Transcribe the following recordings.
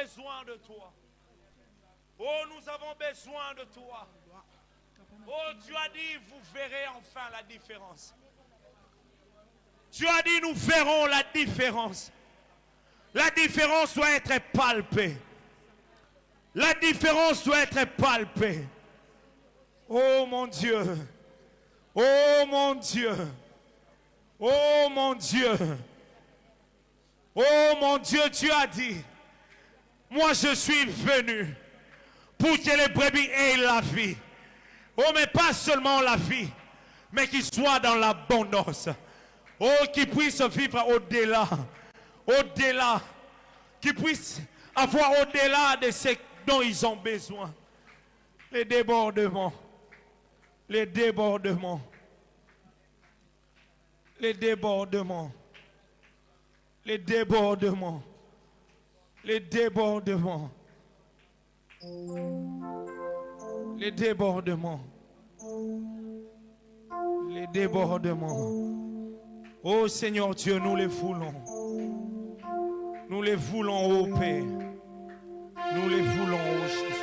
besoin de toi. Oh, nous avons besoin de toi. Oh, tu as dit, vous verrez enfin la différence. Tu as dit, nous verrons la différence. La différence doit être palpée. La différence doit être palpée. Oh mon Dieu. Oh mon Dieu. Oh mon Dieu. Oh mon Dieu, tu as dit, moi je suis venu pour que les brebis aient la vie. Oh, mais pas seulement la vie, mais qu'ils soient dans l'abondance. Oh, qu'ils puissent vivre au-delà. Au-delà. Qu'ils puissent avoir au-delà de ce dont ils ont besoin. Les débordements. Les débordements. Les débordements. Les débordements. Les débordements. Les débordements. Les débordements. Oh Seigneur Dieu, nous les voulons. Nous les voulons, ô Père. Nous les voulons, ô Jésus.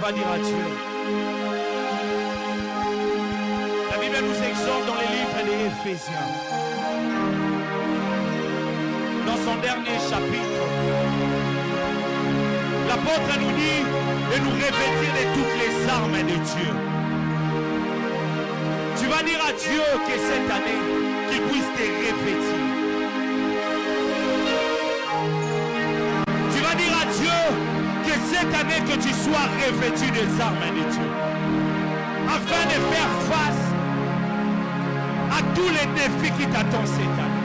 vas dire à Dieu. La Bible nous exhorte dans les livres des Éphésiens, dans son dernier chapitre, l'apôtre nous dit de nous revêtir de toutes les armes de Dieu. Tu vas dire à Dieu que cette année, qu'il puisse te revêtir. Tu vas dire à Dieu que cette année que tu sois revêtu des armes de Dieu, afin de faire face à tous les défis qui t'attendent cette année.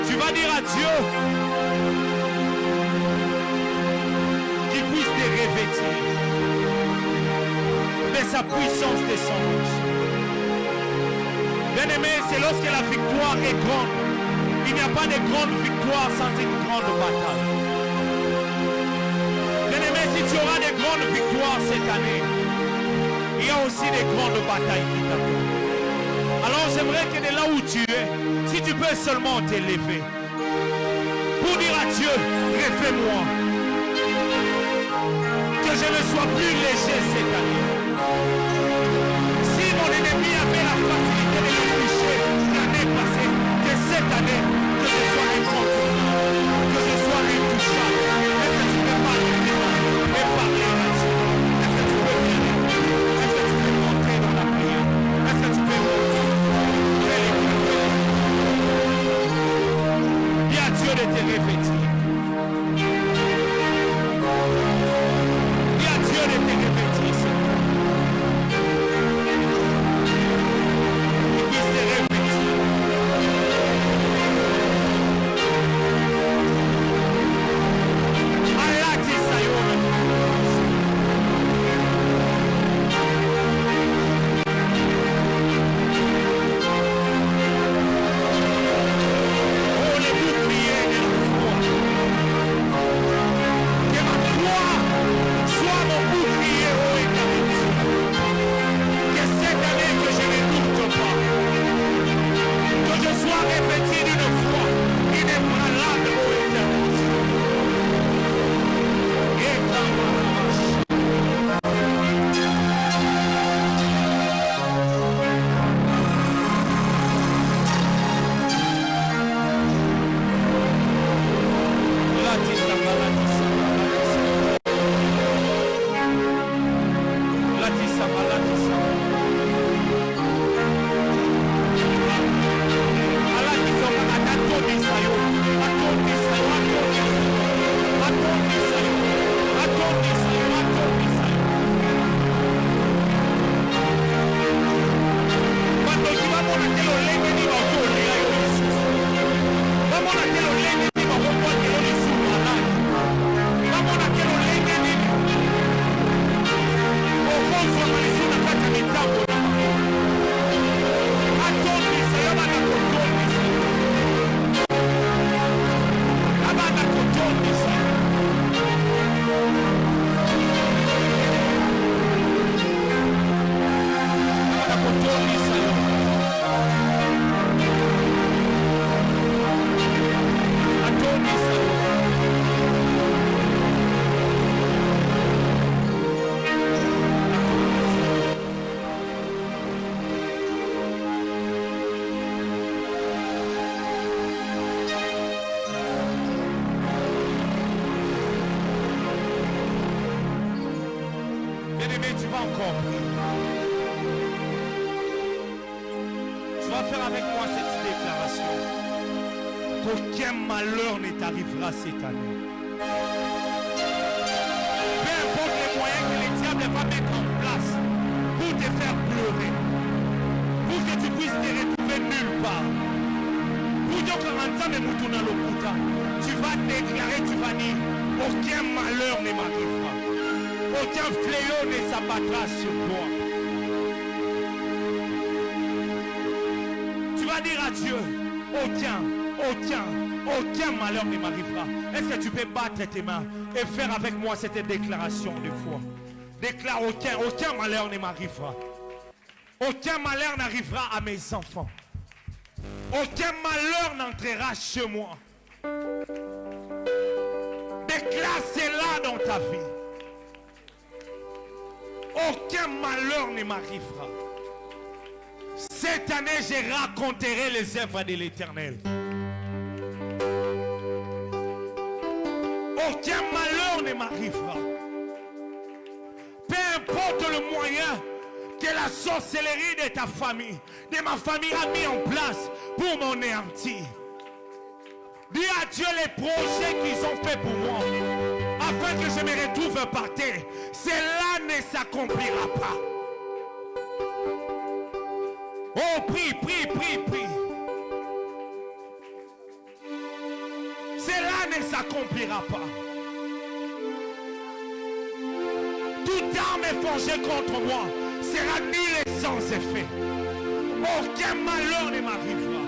Tu vas dire à Dieu qu'il puisse te revêtir de sa puissance, de son onction. Bien-aimé, c'est lorsque la victoire est grande. Il n'y a pas de grande victoire sans une grande bataille. Bien-aimé, si tu auras de grandes victoires cette année, il y a aussi des grandes batailles qui t'attendent. Alors j'aimerais que de là où tu es, si tu peux seulement t'élever, pour dire à Dieu, refais-moi, que je ne sois plus léger cette année. Si mon ennemi avait la facilité de le toucher l'année passée, que cette année, que je sois incontournable, que je sois intouchable. Est-ce que tu peux parler et parler à Dieu? Est-ce que tu peux bien? Est-ce que tu peux monter dans la prière? Est-ce que tu peux monter? Dis à Dieu de te revêtir. Dis à Dieu de te revêtir. Il puisse te revêtir. Allah dit ça, qu'aucun malheur ne t'arrivera cette année. Peu importe les moyens que le diable va mettre en place pour te faire pleurer, pour que tu puisses te retrouver nulle part. Tu vas déclarer, tu vas dire, aucun malheur ne m'arrivera. Aucun fléau ne s'abattra sur moi. Tu vas dire à Dieu, aucun malheur ne m'arrivera. Est-ce que tu peux battre tes mains et faire avec moi cette déclaration de foi? Déclare aucun malheur ne m'arrivera. Aucun malheur n'arrivera à mes enfants. Aucun malheur n'entrera chez moi. déclare cela dans ta vie. Aucun malheur ne m'arrivera. Cette année, je raconterai les œuvres de l'Éternel. Aucun malheur ne m'arrivera. Peu importe le moyen que la sorcellerie de ta famille, de ma famille a mis en place pour m'anéantir. Dis à Dieu les projets qu'ils ont fait pour moi, afin que je me retrouve par terre. Cela ne s'accomplira pas. Oh, prie, prie, prie, prie. Cela ne s'accomplira pas. Toute arme forgée contre moi sera nulle et sans effet. Aucun malheur ne m'arrivera.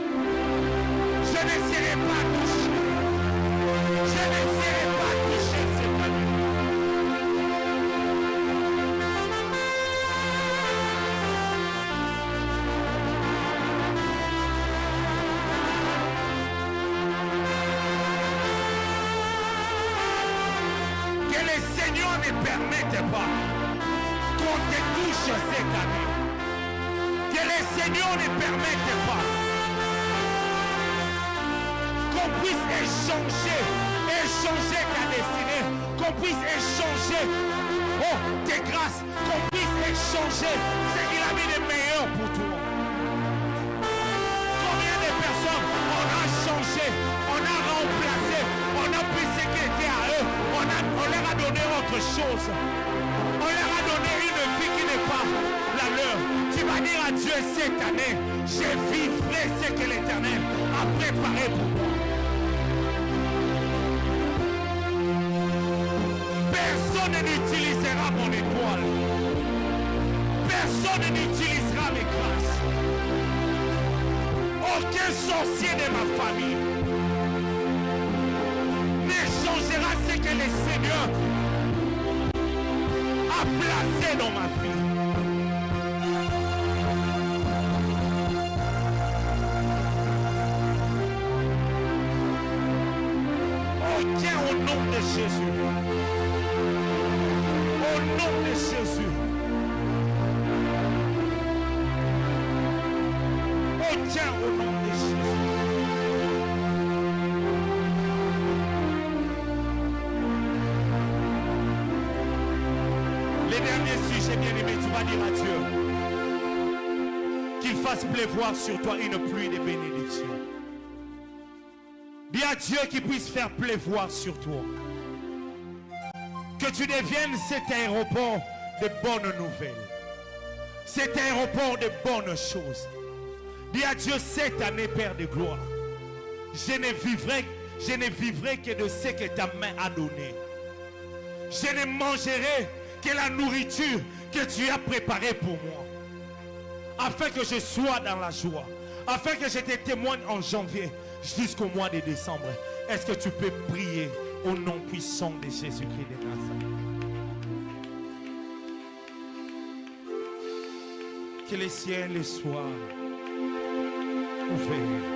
Je ne serai pas touché. Je ne serai pas touché cette année. Que le Seigneur ne permette pas qu'on te touche cette année. Que le Seigneur ne permette pas qu'on puisse échanger ta destinée, qu'on puisse échanger tes grâces, qu'on puisse échanger ce qu'il a mis de meilleur pour toi. Combien de personnes on a changé, on a remplacé, on a pris ce qui était à eux, on leur a donné autre chose. On leur a donné une vie qui n'est pas la leur. Tu vas dire à Dieu cette année, je vivrai ce que l'Éternel a préparé pour moi. Personne n'utilisera mon étoile. Personne n'utilisera mes grâces. Aucun sorcier de ma famille n'échangera ce que le Seigneur a placé dans ma vie. Aucun au nom de Jésus. Au nom de Jésus. Aucun au nom de Jésus. Les derniers sujets bien-aimés, tu vas dire à Dieu qu'il fasse pleuvoir sur toi une pluie de bénédiction. Dis à Dieu qu'il puisse faire pleuvoir sur toi. Que tu deviennes cet aéroport de bonnes nouvelles. Cet aéroport de bonnes choses. Dis à Dieu cette année, Père de gloire, je ne vivrai que de ce que ta main a donné. Je ne mangerai que la nourriture que tu as préparée pour moi. Afin que je sois dans la joie. Afin que je te témoigne en janvier jusqu'au mois de décembre. Est-ce que tu peux prier au nom puissant de Jésus-Christ de Nazareth? Que les ciels soient ouverts.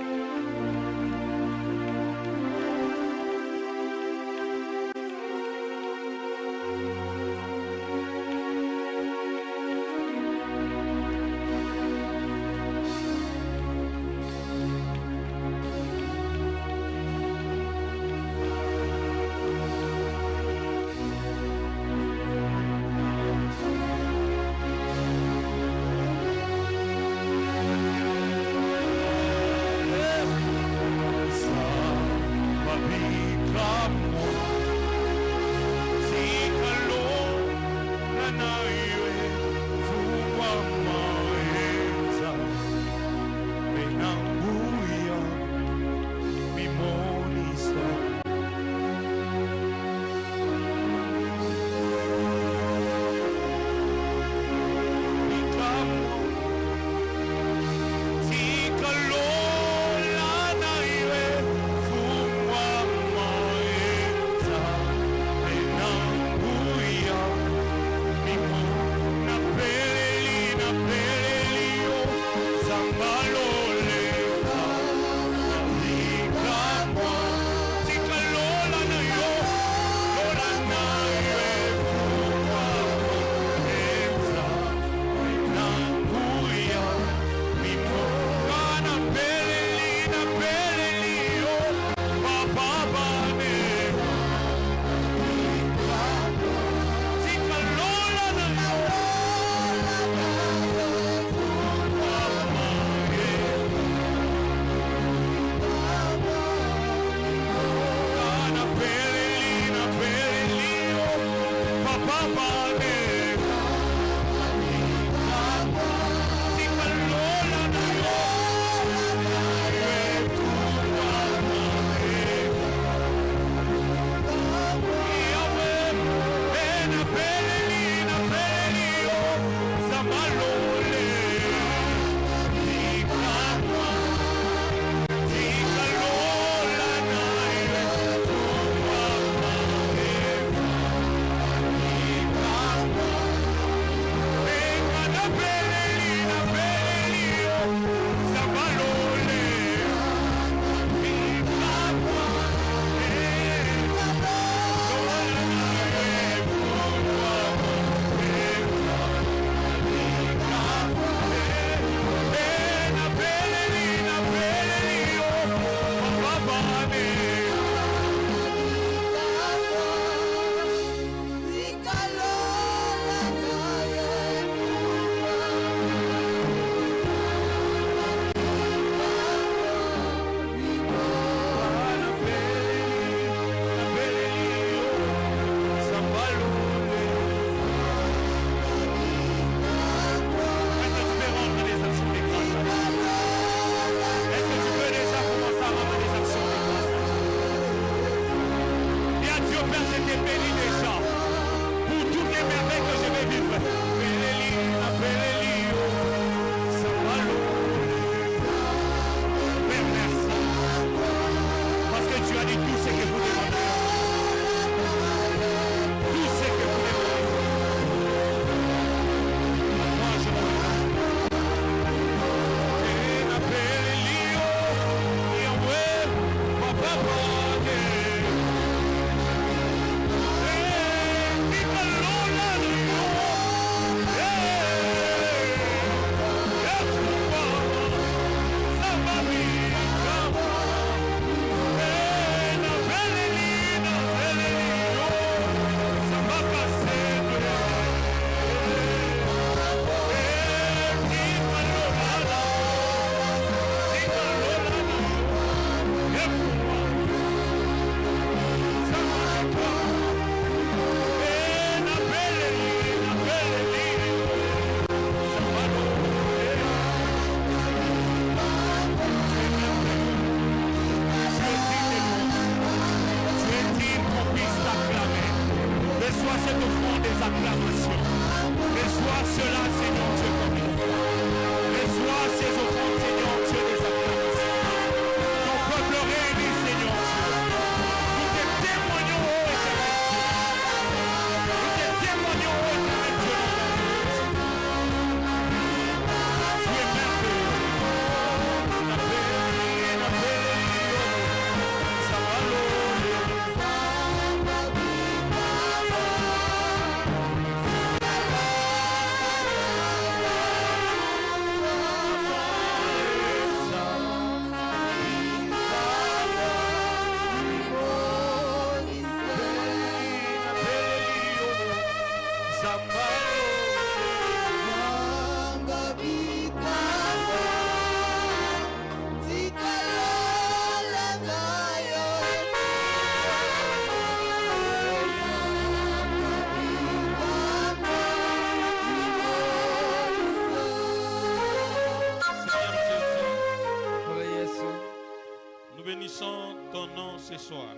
bénissons ce soir.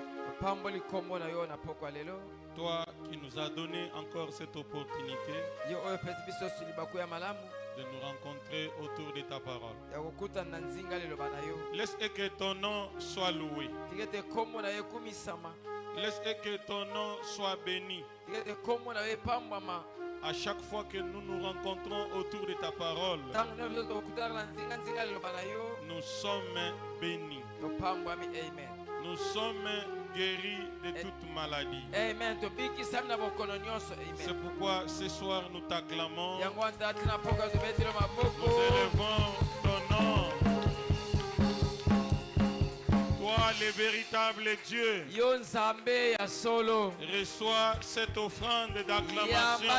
Toi qui nous as donné encore cette opportunité de nous rencontrer autour de ta parole. Laisse que ton nom soit loué. Laisse que ton nom soit béni. À chaque fois que nous nous rencontrons autour de ta parole, nous sommes bénis. Nous sommes guéris de toute maladie. C'est pourquoi ce soir nous t'acclamons. Nous élevons ton nom. Toi, le véritable Dieu, reçois cette offrande d'acclamation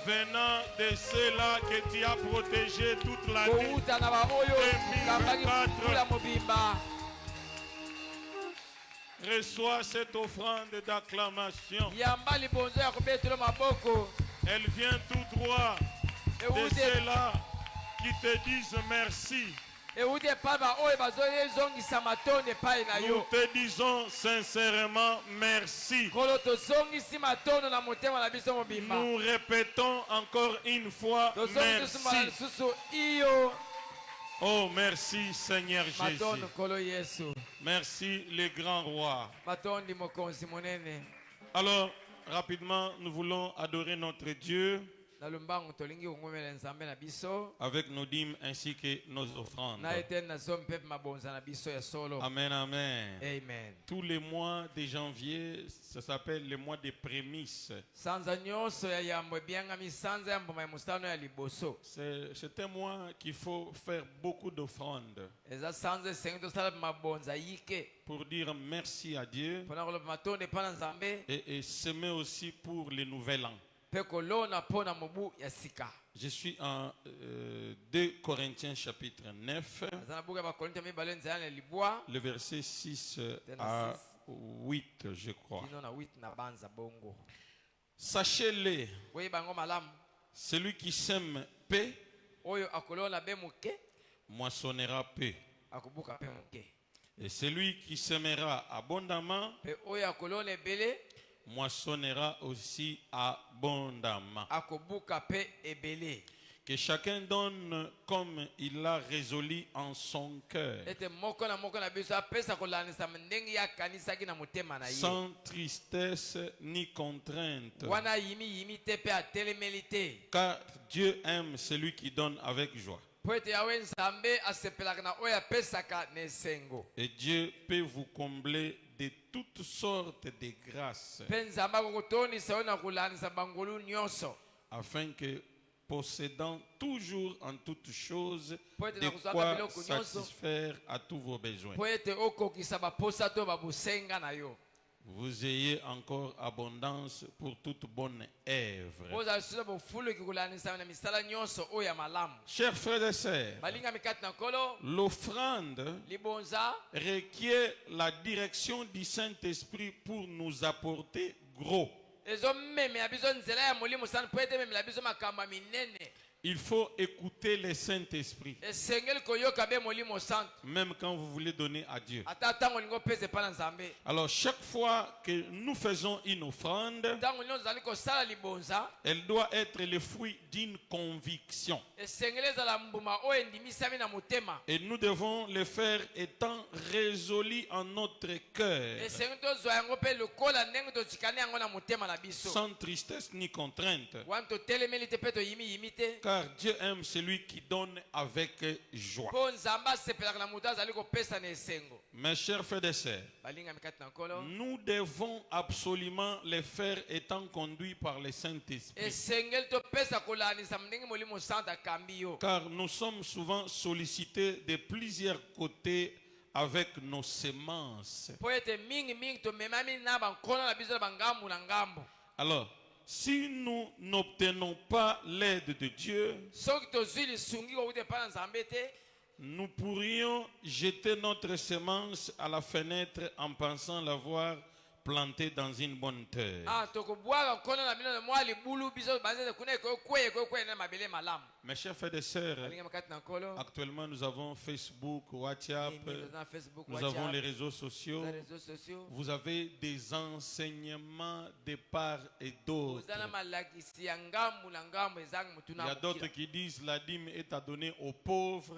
venant de ceux-là que tu as protégés toute la nuit. 2024. Reçois cette offrande d'acclamation. Elle vient tout droit de ceux-là qui te disent merci. Nous te disons sincèrement merci. Nous répétons encore une fois merci. Oh, merci Seigneur Jésus. Merci le grand roi. Alors, rapidement, nous voulons adorer notre Dieu avec nos dîmes ainsi que nos offrandes. Amen, amen. Amen. Tous les mois de janvier, ça s'appelle le mois des prémices. C'est un mois qu'il faut faire beaucoup d'offrandes pour dire merci à Dieu et s'aimer aussi pour le nouvel an. Je suis en 2 Corinthiens chapitre 9, le verset 6 à 8, je crois. Sachez-le, celui qui sème paix moissonnera paix. Et celui qui sèmera abondamment moissonnera aussi abondamment. Que chacun donne comme il a résolu en son cœur, sans tristesse ni contrainte, car Dieu aime celui qui donne avec joie. Et Dieu peut vous combler de toutes sortes de grâces, afin que, possédant toujours en toutes choses de quoi satisfaire à tous vos besoins, vous ayez encore abondance pour toute bonne œuvre. Chers frères et sœurs, l'offrande requiert la direction du Saint-Esprit pour nous apporter gros. Il faut écouter le Saint-Esprit, même quand vous voulez donner à Dieu. Alors chaque fois que nous faisons une offrande, elle doit être le fruit d'une conviction. Et nous devons le faire étant résolus en notre cœur, sans tristesse ni contrainte. Car Dieu aime celui qui donne avec joie. Mes chers frères et sœurs, nous devons absolument les faire étant conduits par le Saint-Esprit. Car nous sommes souvent sollicités de plusieurs côtés avec nos semences. Alors, si nous n'obtenons pas l'aide de Dieu, nous pourrions jeter notre semence à la fenêtre en pensant l'avoir planté dans une bonne terre. Mes chers frères et sœurs, actuellement nous avons Facebook, WhatsApp, nous avons les réseaux sociaux. Vous avez des enseignements de part et d'autre. Il y a d'autres qui disent la dîme est à donner aux pauvres.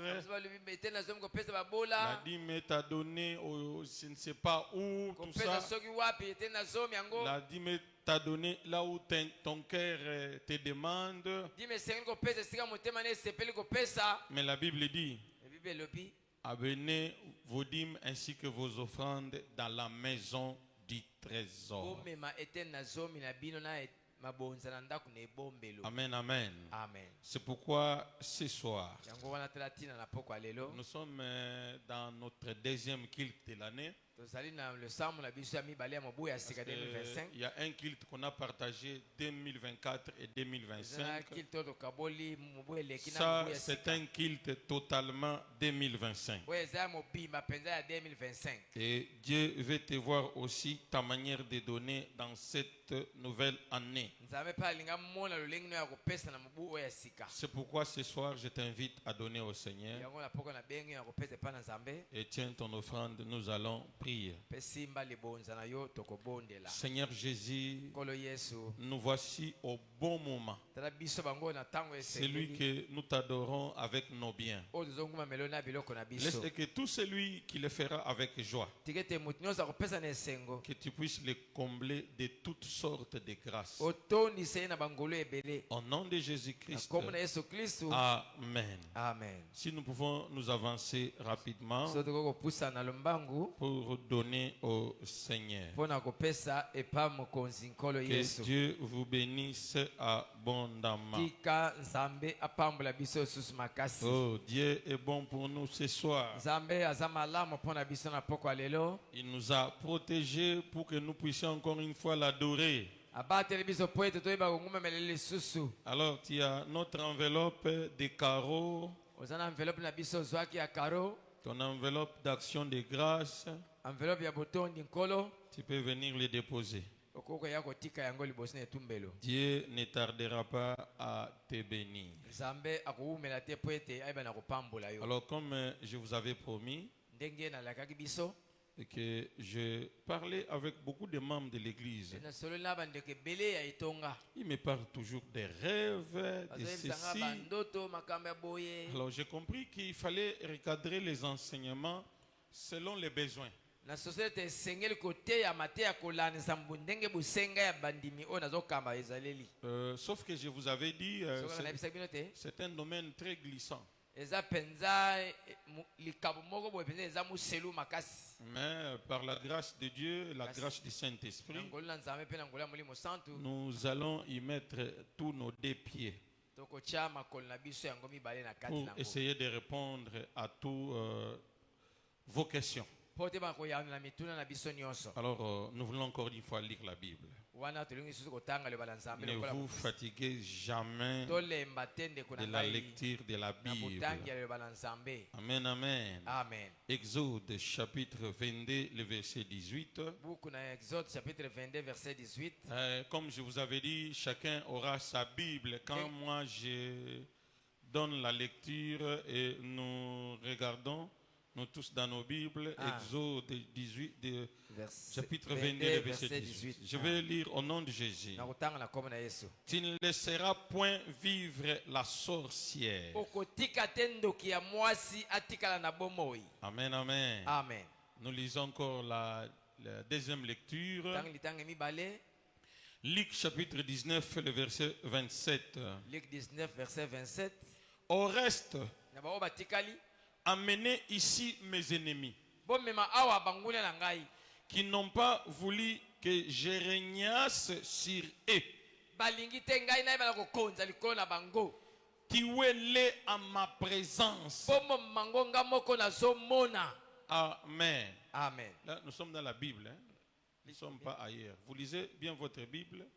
La dîme est à donner aux je ne sais pas où, tout ça. La dîme est à donner là où ton cœur te demande. Mais la Bible dit, amenez vos dîmes ainsi que vos offrandes dans la maison du trésor. Amen, amen. C'est pourquoi ce soir, nous sommes dans notre deuxième culte de l'année. Il y a un culte qu'on a partagé 2024 et 2025. Ça, c'est un culte totalement 2025. Et Dieu veut te voir aussi ta manière de donner dans cette nouvelle année. C'est pourquoi ce soir, je t'invite à donner au Seigneur. Et tiens ton offrande, nous allons prier. Seigneur Jésus, nous voici au bon moment. C'est lui que nous t'adorons avec nos biens. Laisse que tout celui qui le fera avec joie, que tu puisses le combler de toutes sortes de grâces. Au nom de Jésus-Christ. Amen. Si nous pouvons nous avancer rapidement pour donner au Seigneur. Que Dieu vous bénisse abondamment. Oh, Dieu est bon pour nous ce soir. Il nous a protégés pour que nous puissions encore une fois l'adorer. Alors, tu as notre enveloppe de carreaux, ton enveloppe d'action de grâce. Tu peux venir les déposer. Dieu ne tardera pas à te bénir. Alors, comme je vous avais promis, que je parlais avec beaucoup de membres de l'église. Ils me parlent toujours des rêves, de ceci. Alors j'ai compris qu'il fallait recadrer les enseignements selon les besoins. Sauf que je vous avais dit, c'est un domaine très glissant. Mais par la grâce de Dieu, la grâce du Saint-Esprit, nous allons y mettre tous nos deux pieds pour essayer de répondre à toutes vos questions. Alors, nous voulons encore une fois lire la Bible. Ne vous fatiguez jamais de la lecture de la Bible. Amen, amen. Exode chapitre 22, le verset 18. Comme je vous avais dit, chacun aura sa Bible. Quand moi je donne la lecture et nous regardons, nous tous dans nos Bibles, Exode 18, chapitre 22, verset 18. Je vais lire au nom de Jésus. Tu ne laisseras point vivre la sorcière. Amen, amen. Nous lisons encore la deuxième lecture. Luc chapitre 19, le verset 27. Luc 19, verset 27. Au reste, amenez ici mes ennemis qui n'ont pas voulu que je régnasse sur eux. Tuez-les en ma présence. Amen. Là, nous sommes dans la Bible. Nous ne sommes pas ailleurs. Vous lisez bien votre Bible.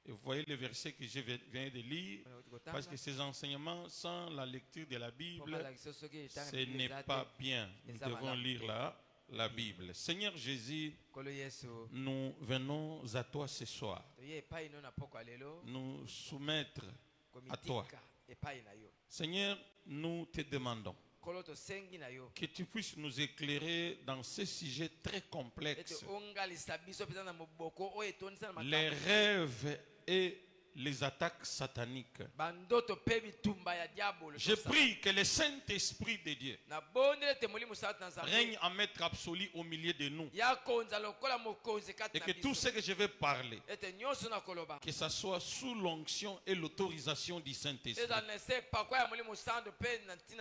Et vous voyez le verset que je viens de lire, parce que ces enseignements sans la lecture de la Bible, ce n'est pas bien. Nous devons lire là la Bible. Seigneur Jésus, nous venons à toi ce soir. Nous soumettre à toi. Seigneur, nous te demandons que tu puisses nous éclairer dans ce sujet très complexe. Les rêves et les attaques sataniques. Je prie que le Saint-Esprit de Dieu règne en maître absolu au milieu de nous. Et que tout ce que je vais parler, que ce soit sous l'onction et l'autorisation du Saint-Esprit.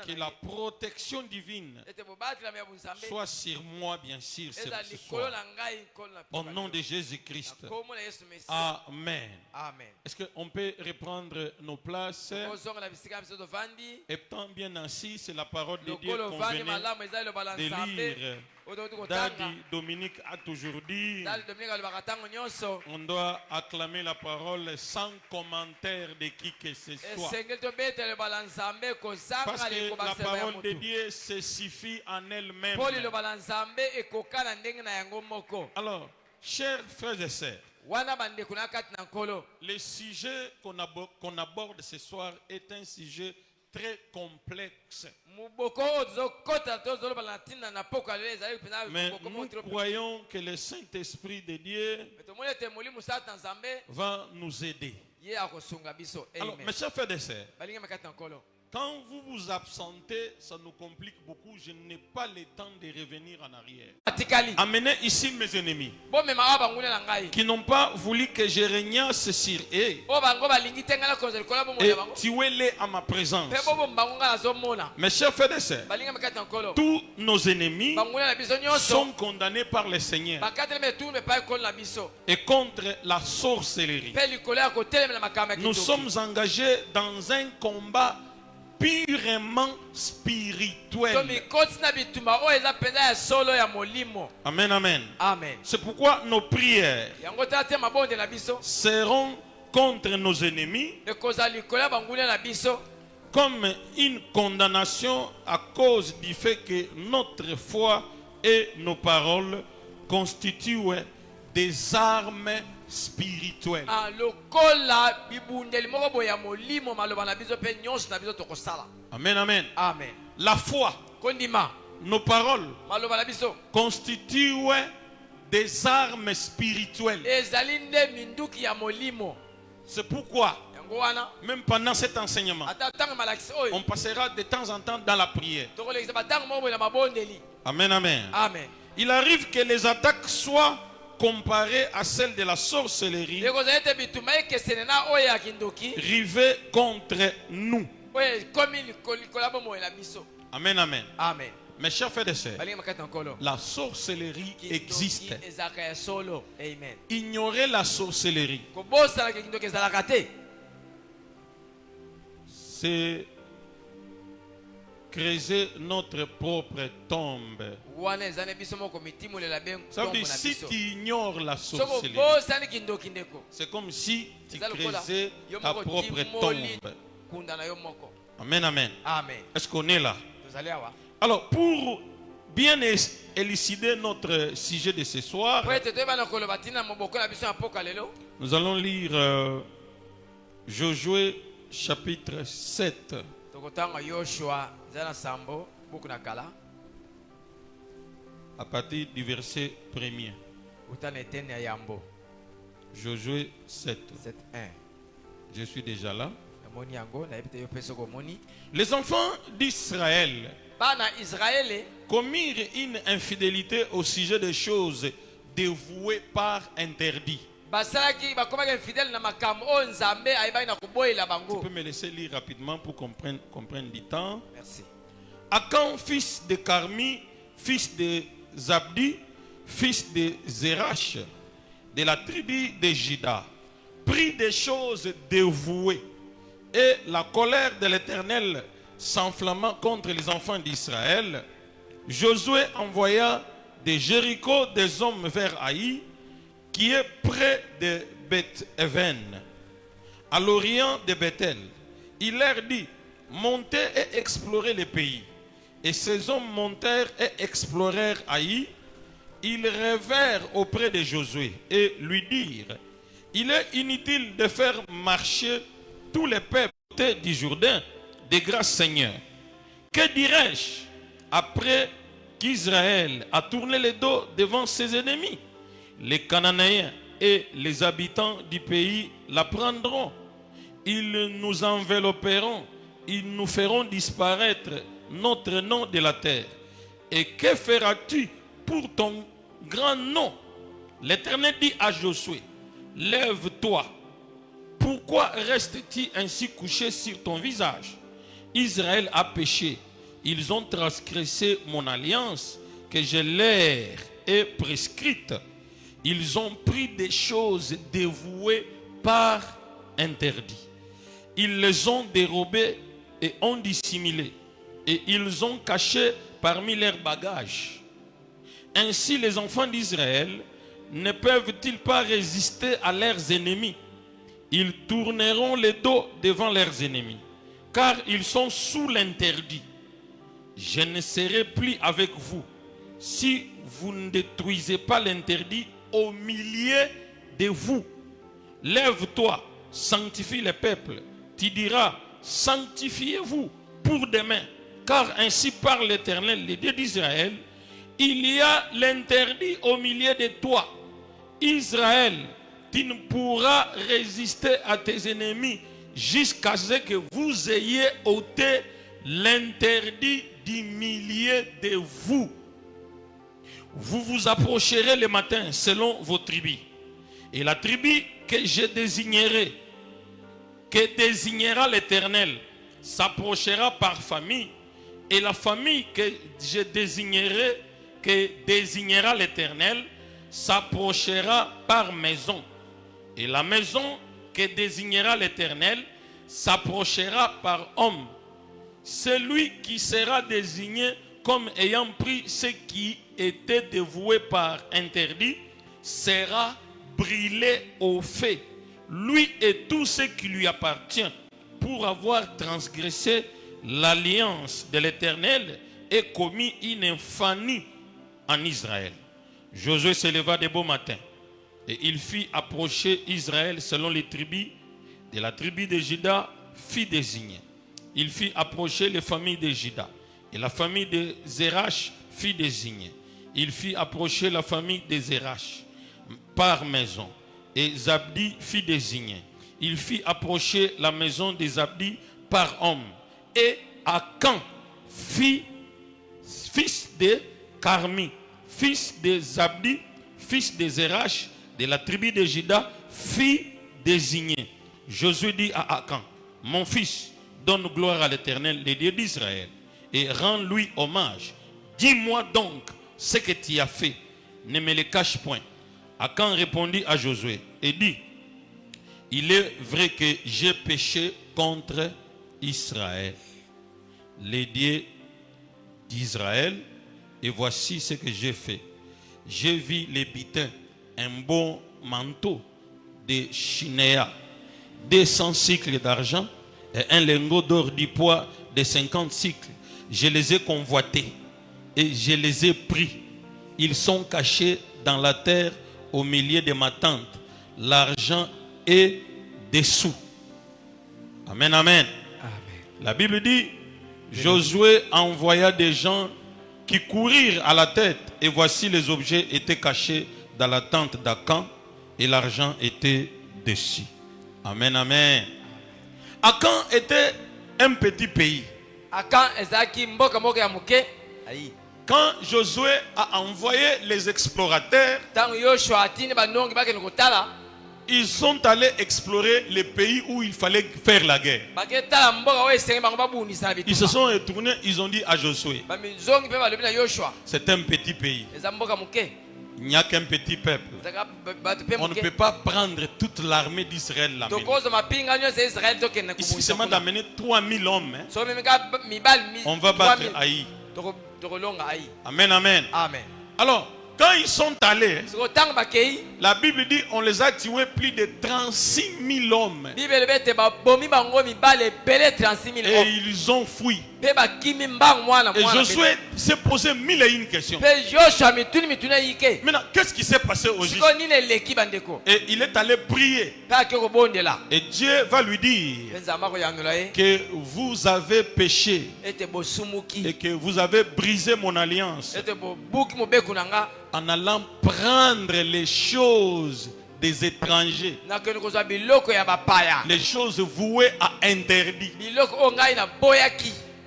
Que la protection divine soit sur moi, bien sûr, ce soir. Au nom de Jésus-Christ. Amen. Est-ce qu'on peut reprendre nos places? Étant bien assis, c'est la parole de Dieu qu'on venait de lire. Daddy Dominique a toujours dit, on doit acclamer la parole sans commentaire de qui que ce soit. Parce que la parole de Dieu se suffit en elle-même. Alors, chers frères et sœurs, le sujet qu'on aborde ce soir est un sujet très complexe. Mais nous croyons que le Saint-Esprit de Dieu va nous aider. Alors, mes chers frères et sœurs, quand vous vous absentez, ça nous complique beaucoup. Je n'ai pas le temps de revenir en arrière. Amenez ici mes ennemis qui n'ont pas voulu que je régnasse sur eux et tuez-les à ma présence. Mes chers frères et sœurs, tous nos ennemis sont condamnés par le Seigneur et contre la sorcellerie. Nous sommes engagés dans un combat purement spirituel. Amen, amen. C'est pourquoi nos prières seront contre nos ennemis comme une condamnation à cause du fait que notre foi et nos paroles constituent des armes spirituelles. Amen, amen. La foi, nos paroles constituent des armes spirituelles. C'est pourquoi même pendant cet enseignement, on passera de temps en temps dans la prière. Amen, amen. Il arrive que les attaques soient comparées à celles de la sorcellerie rivée contre nous. Amen, amen. Mes chers frères et sœurs, la sorcellerie existe. Ignorer la sorcellerie, c'est creuser notre propre tombe. Ça veut dire, si tu ignores la sorcellerie, c'est comme si tu creusais ta propre tombe. Amen, amen. Est-ce qu'on est là? Alors, pour bien élucider notre sujet de ce soir, nous allons lire Josué chapitre 7. À partir du verset 1er. Josué 7. Je suis déjà là. Les enfants d'Israël commirent une infidélité au sujet des choses dévouées par interdit. Tu peux me laisser lire rapidement pour comprendre du temps. Merci. Akan, fils de Carmi, fils de Zabdi, fils de Zerach, de la tribu de Juda, prit des choses dévouées, et la colère de l'Éternel s'enflammant contre les enfants d'Israël. Josué envoya de Jéricho des hommes vers Haï, qui est près de Beth-Even, à l'orient de Bethel. Il leur dit: montez et explorez le pays. Et ces hommes montèrent et explorèrent Haï, ils rêvèrent auprès de Josué et lui dirent: il est inutile de faire marcher tous les peuples du Jourdain de grâce Seigneur. Que dirais-je après qu'Israël a tourné le dos devant ses ennemis? Les Cananéens et les habitants du pays la prendront. Ils nous envelopperont. Ils nous feront disparaître notre nom de la terre. Et que feras-tu pour ton grand nom? L'Éternel dit à Josué: lève-toi. Pourquoi restes-tu ainsi couché sur ton visage? Israël a péché. Ils ont transgressé mon alliance que je leur ai prescrite. Ils ont pris des choses dévouées par interdit. Ils les ont dérobées et ont dissimulées. Et ils ont caché parmi leurs bagages. Ainsi les enfants d'Israël ne peuvent-ils pas résister à leurs ennemis? Ils tourneront le dos devant leurs ennemis, car ils sont sous l'interdit. Je ne serai plus avec vous si vous ne détruisez pas l'interdit au milieu de vous. Lève-toi, sanctifie le peuple. Tu diras: sanctifiez-vous pour demain, car ainsi parle l'Éternel, le Dieu d'Israël. Il y a l'interdit au milieu de toi. Israël, tu ne pourras résister à tes ennemis jusqu'à ce que vous ayez ôté l'interdit du milieu de vous. Vous vous approcherez le matin selon vos tribus. Et la tribu que je désignerai, que désignera l'Éternel, s'approchera par famille. Et la famille que je désignerai, que désignera l'Éternel, s'approchera par maison. Et la maison que désignera l'Éternel s'approchera par homme. Celui qui sera désigné comme ayant pris ce qui était dévoué par interdit sera brûlé au feu, lui et tout ce qui lui appartient, pour avoir transgressé l'alliance de l'Éternel et commis une infamie en Israël. Josué se leva de beau matin et il fit approcher Israël selon les tribus. De la tribu de Juda fit désigner. Il fit approcher les familles de Juda. Et la famille de Zérach fit désigner. Il fit approcher la famille de Zérach par maison. Et Zabdi fit désigner. Il fit approcher la maison de Zabdi par homme. Et Akan, fils de Carmi, fils de Zabdi, fils de Zérach, de la tribu de Juda, fit désigner. Josué dit à Akan: mon fils, donne gloire à l'Éternel, le Dieu d'Israël, et rends-lui hommage. Dis-moi donc ce que tu as fait, ne me le cache point. Akan répondit à Josué et dit: il est vrai que j'ai péché contre Israël, les dieux d'Israël, et voici ce que j'ai fait. J'ai vu les bitins, un bon manteau de Shinéa, 200 cycles d'argent et un lingot d'or du poids de 50 cycles. Je les ai convoités et je les ai pris. Ils sont cachés dans la terre au milieu de ma tente. L'argent est dessous. Amen, amen. Amen. La Bible dit: Josué envoya des gens qui courirent à la tête, et voici les objets étaient cachés dans la tente d'Akan et l'argent était dessus. Amen, amen. Akan était un petit pays. Quand Josué a envoyé les explorateurs, ils sont allés explorer les pays où il fallait faire la guerre. Ils se sont retournés, ils ont dit à Josué: c'est un petit pays. Il n'y a qu'un petit peuple. On ne peut pas prendre toute l'armée d'Israël là. Il suffit seulement d'amener 3000 hommes. On va battre Haï. Amen, amen. Alors, Quand ils sont allés, la Bible dit on les a tués plus de 36 000 hommes. Et ils ont fui. Et Josué s'est posé 1001 questions. Maintenant, qu'est-ce qui s'est passé au juste? Et il est allé prier. Et Dieu va lui dire que vous avez péché et que vous avez brisé mon alliance en allant prendre les choses des étrangers, les choses vouées à interdit.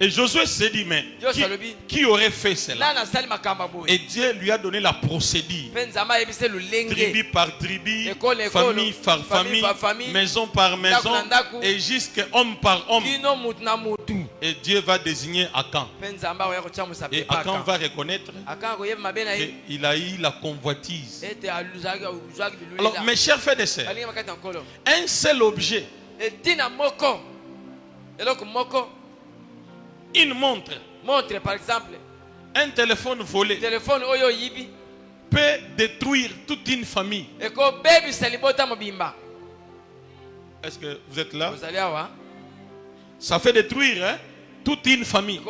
Et Josué s'est dit, mais qui aurait fait cela? Et Dieu lui a donné la procédure. Tribu par tribu, famille par famille, maison par maison, et jusqu'à homme par homme. Et Dieu va désigner Akan. Et Akan va reconnaître qu'il a eu la convoitise. Alors, mes chers frères et sœurs, un seul objet, une montre, par exemple, un téléphone volé peut détruire toute une famille. Est-ce que vous êtes là? Ça fait détruire toute une famille.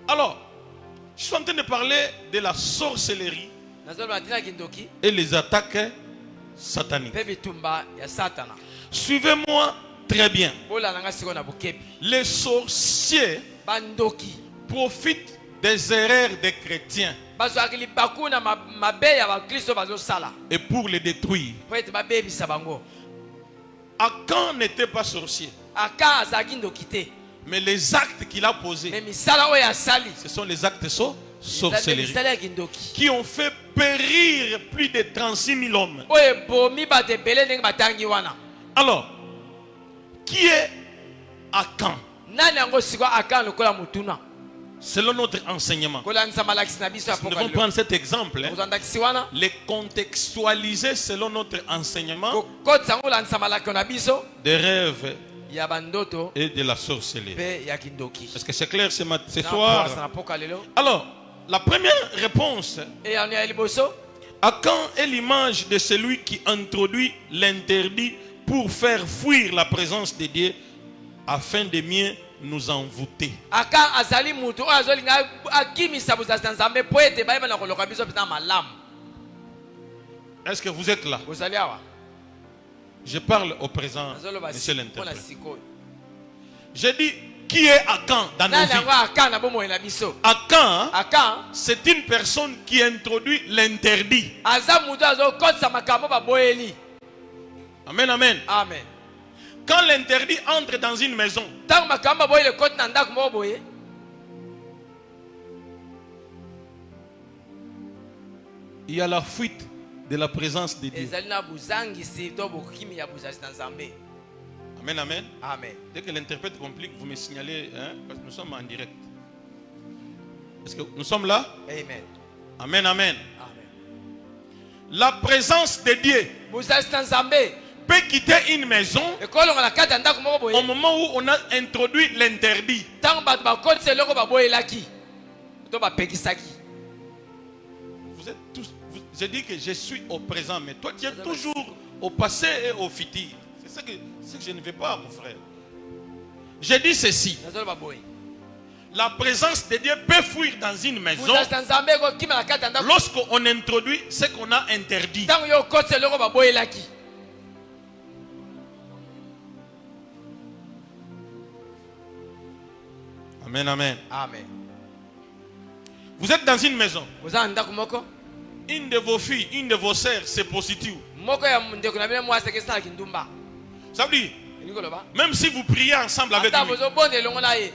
Alors, je suis en train de parler de la sorcellerie et les attaques sataniques. Suivez-moi très bien. Les sorciers profitent des erreurs des chrétiens et pour les détruire. Akan n'était pas sorcier, mais les actes qu'il a posés, ce sont les actes sorcellerie qui ont fait périr plus de 36 000 hommes. Alors, qui est Akan? Selon notre enseignement, nous devons prendre cet exemple, les contextualiser selon notre enseignement des rêves et de la sorcellerie. Est-ce que c'est clair ce soir? Alors, la première réponse, Akan est l'image de celui qui introduit l'interdit pour faire fuir la présence de Dieu afin de mieux nous envoûter. Est-ce que vous êtes là? Je parle au présent, monsieur l'interprète. J'ai dit, qui est Akan dans nos vies? Akan, c'est une personne qui introduit l'interdit. Amen, amen. Amen. Quand l'interdit entre dans une maison, il y a la fuite de la présence de Dieu. Amen, amen. Amen. Dès que l'interprète complique, vous me signalez, parce que nous sommes en direct. Est-ce que nous sommes là? Amen. Amen, amen. Amen. La présence de Dieu peut quitter une maison au moment où on a introduit l'interdit. Vous êtes tous, j'ai dit que je suis au présent, mais toi tu es toujours au passé et au futur. C'est ce que je ne veux pas, mon frère. J'ai dit ceci. La présence de Dieu peut fuir dans une maison lorsqu'on introduit ce qu'on a interdit. Amen, amen. Amen. Vous êtes dans une maison. Une de vos filles, une de vos sœurs, c'est positif. Ça veut dire, même si vous priez ensemble avec lui,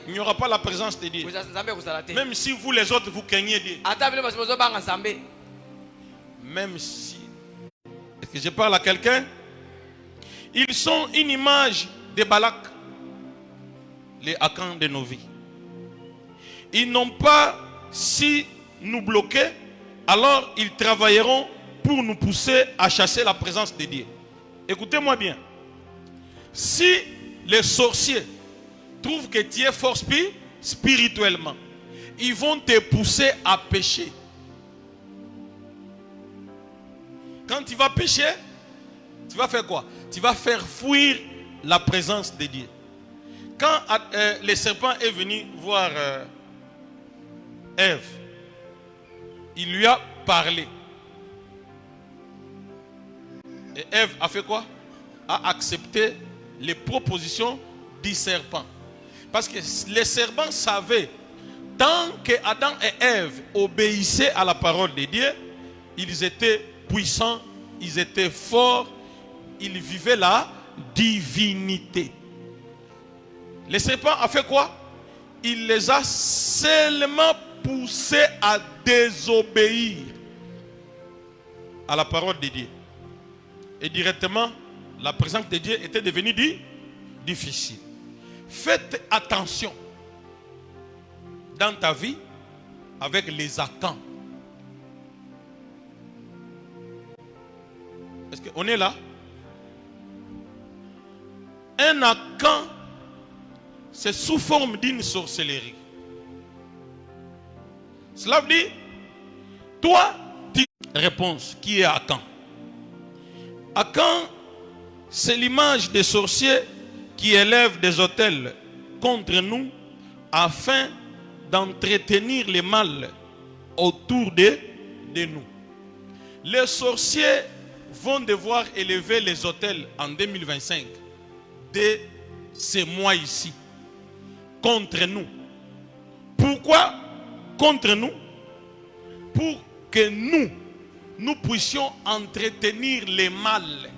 il n'y aura pas la présence de Dieu. Même si vous les autres vous craignez Dieu. Même si, est-ce que je parle à quelqu'un? Ils sont une image de Balak, les Akan de nos vies. Ils n'ont pas si nous bloquer, alors ils travailleront pour nous pousser à chasser la présence de Dieu. Écoutez-moi bien. Si les sorciers trouvent que tu es fort spirituellement, ils vont te pousser à pécher. Quand tu vas pécher, tu vas faire quoi? Tu vas faire fuir la présence de Dieu. Quand le serpent est venu voir Ève, il lui a parlé. Et Ève a fait quoi? A accepté les propositions du serpent. Parce que les serpents savaient, tant que Adam et Ève obéissaient à la parole de Dieu, ils étaient puissants, ils étaient forts, ils vivaient la divinité. Le serpent a fait quoi? Il les a seulement poussés à désobéir à la parole de Dieu. Et directement, la présence de Dieu était devenue difficile. Faites attention dans ta vie avec les Acans. Est-ce qu'on est là? Un Acan, c'est sous forme d'une sorcellerie. Cela veut dire, toi, tu réponds, qui est Acan? Acan, c'est l'image des sorciers qui élèvent des autels contre nous afin d'entretenir le mal autour de nous. Les sorciers vont devoir élever les autels en 2025 de ce mois ici contre nous. Pourquoi contre nous? Pour que nous puissions entretenir le mal.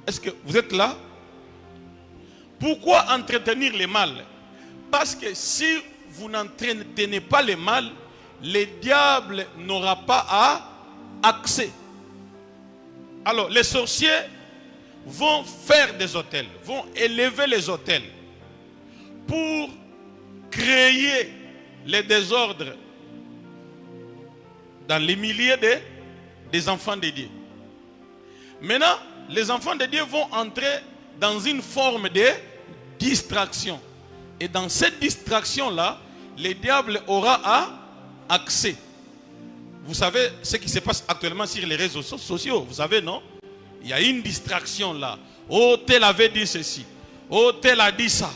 Est-ce que vous êtes là? Pourquoi entretenir le mal? Parce que si vous n'entretenez pas le mal, le diable n'aura pas accès. Alors, les sorciers vont faire des autels, vont élever les autels pour créer les désordres dans les milliers des enfants de Dieu. Maintenant, les enfants de Dieu vont entrer dans une forme de distraction. Et dans cette distraction-là, le diable aura accès. Vous savez ce qui se passe actuellement sur les réseaux sociaux. Vous savez, non? Il y a une distraction là. Oh, tel avait dit ceci. Oh, tel a dit ça.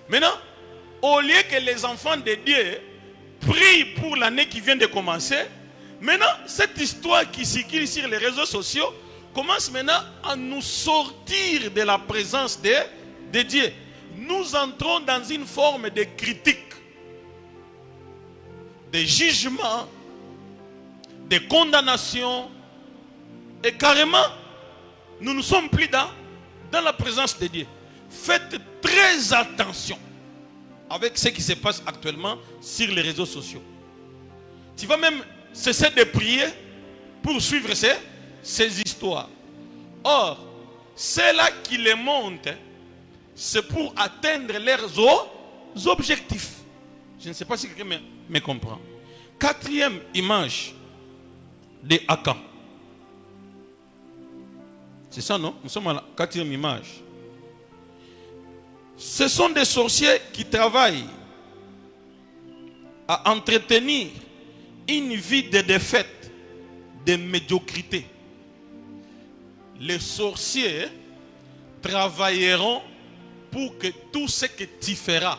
Maintenant, au lieu que les enfants de Dieu prient pour l'année qui vient de commencer, maintenant, cette histoire qui circule sur les réseaux sociaux commence maintenant à nous sortir de la présence de Dieu. Nous entrons dans une forme de critique, de jugement, de condamnation. Et carrément, nous ne sommes plus dans la présence de Dieu. Faites très attention avec ce qui se passe actuellement sur les réseaux sociaux. Tu vas même cesser de prier pour suivre ces histoires. Or, ceux-là qui les montent, c'est pour atteindre leurs objectifs. Je ne sais pas si quelqu'un me comprend. Quatrième image de Acan. C'est ça, non? Nous sommes à la quatrième image. Ce sont des sorciers qui travaillent à entretenir une vie de défaite, de médiocrité. Les sorciers travailleront pour que tout ce que tu feras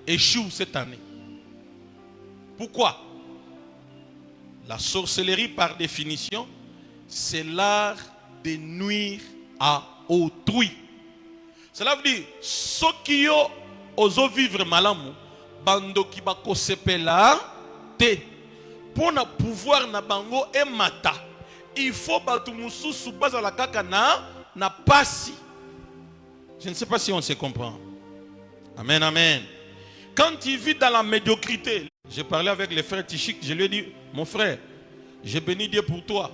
échoue cette année. Pourquoi? La sorcellerie, par définition, c'est l'art de nuire à autrui. Cela veut dire, ceux qui osent vivre malamu, bando ki bako sepela te, pour na pouvoir na bango et mata, il faut batu mususu baza la kaka na pasi. Je ne sais pas si on se comprend. Amen, amen. Quand tu vis dans la médiocrité, j'ai parlé avec le frère Tichik, je lui ai dit, mon frère, j'ai béni Dieu pour toi.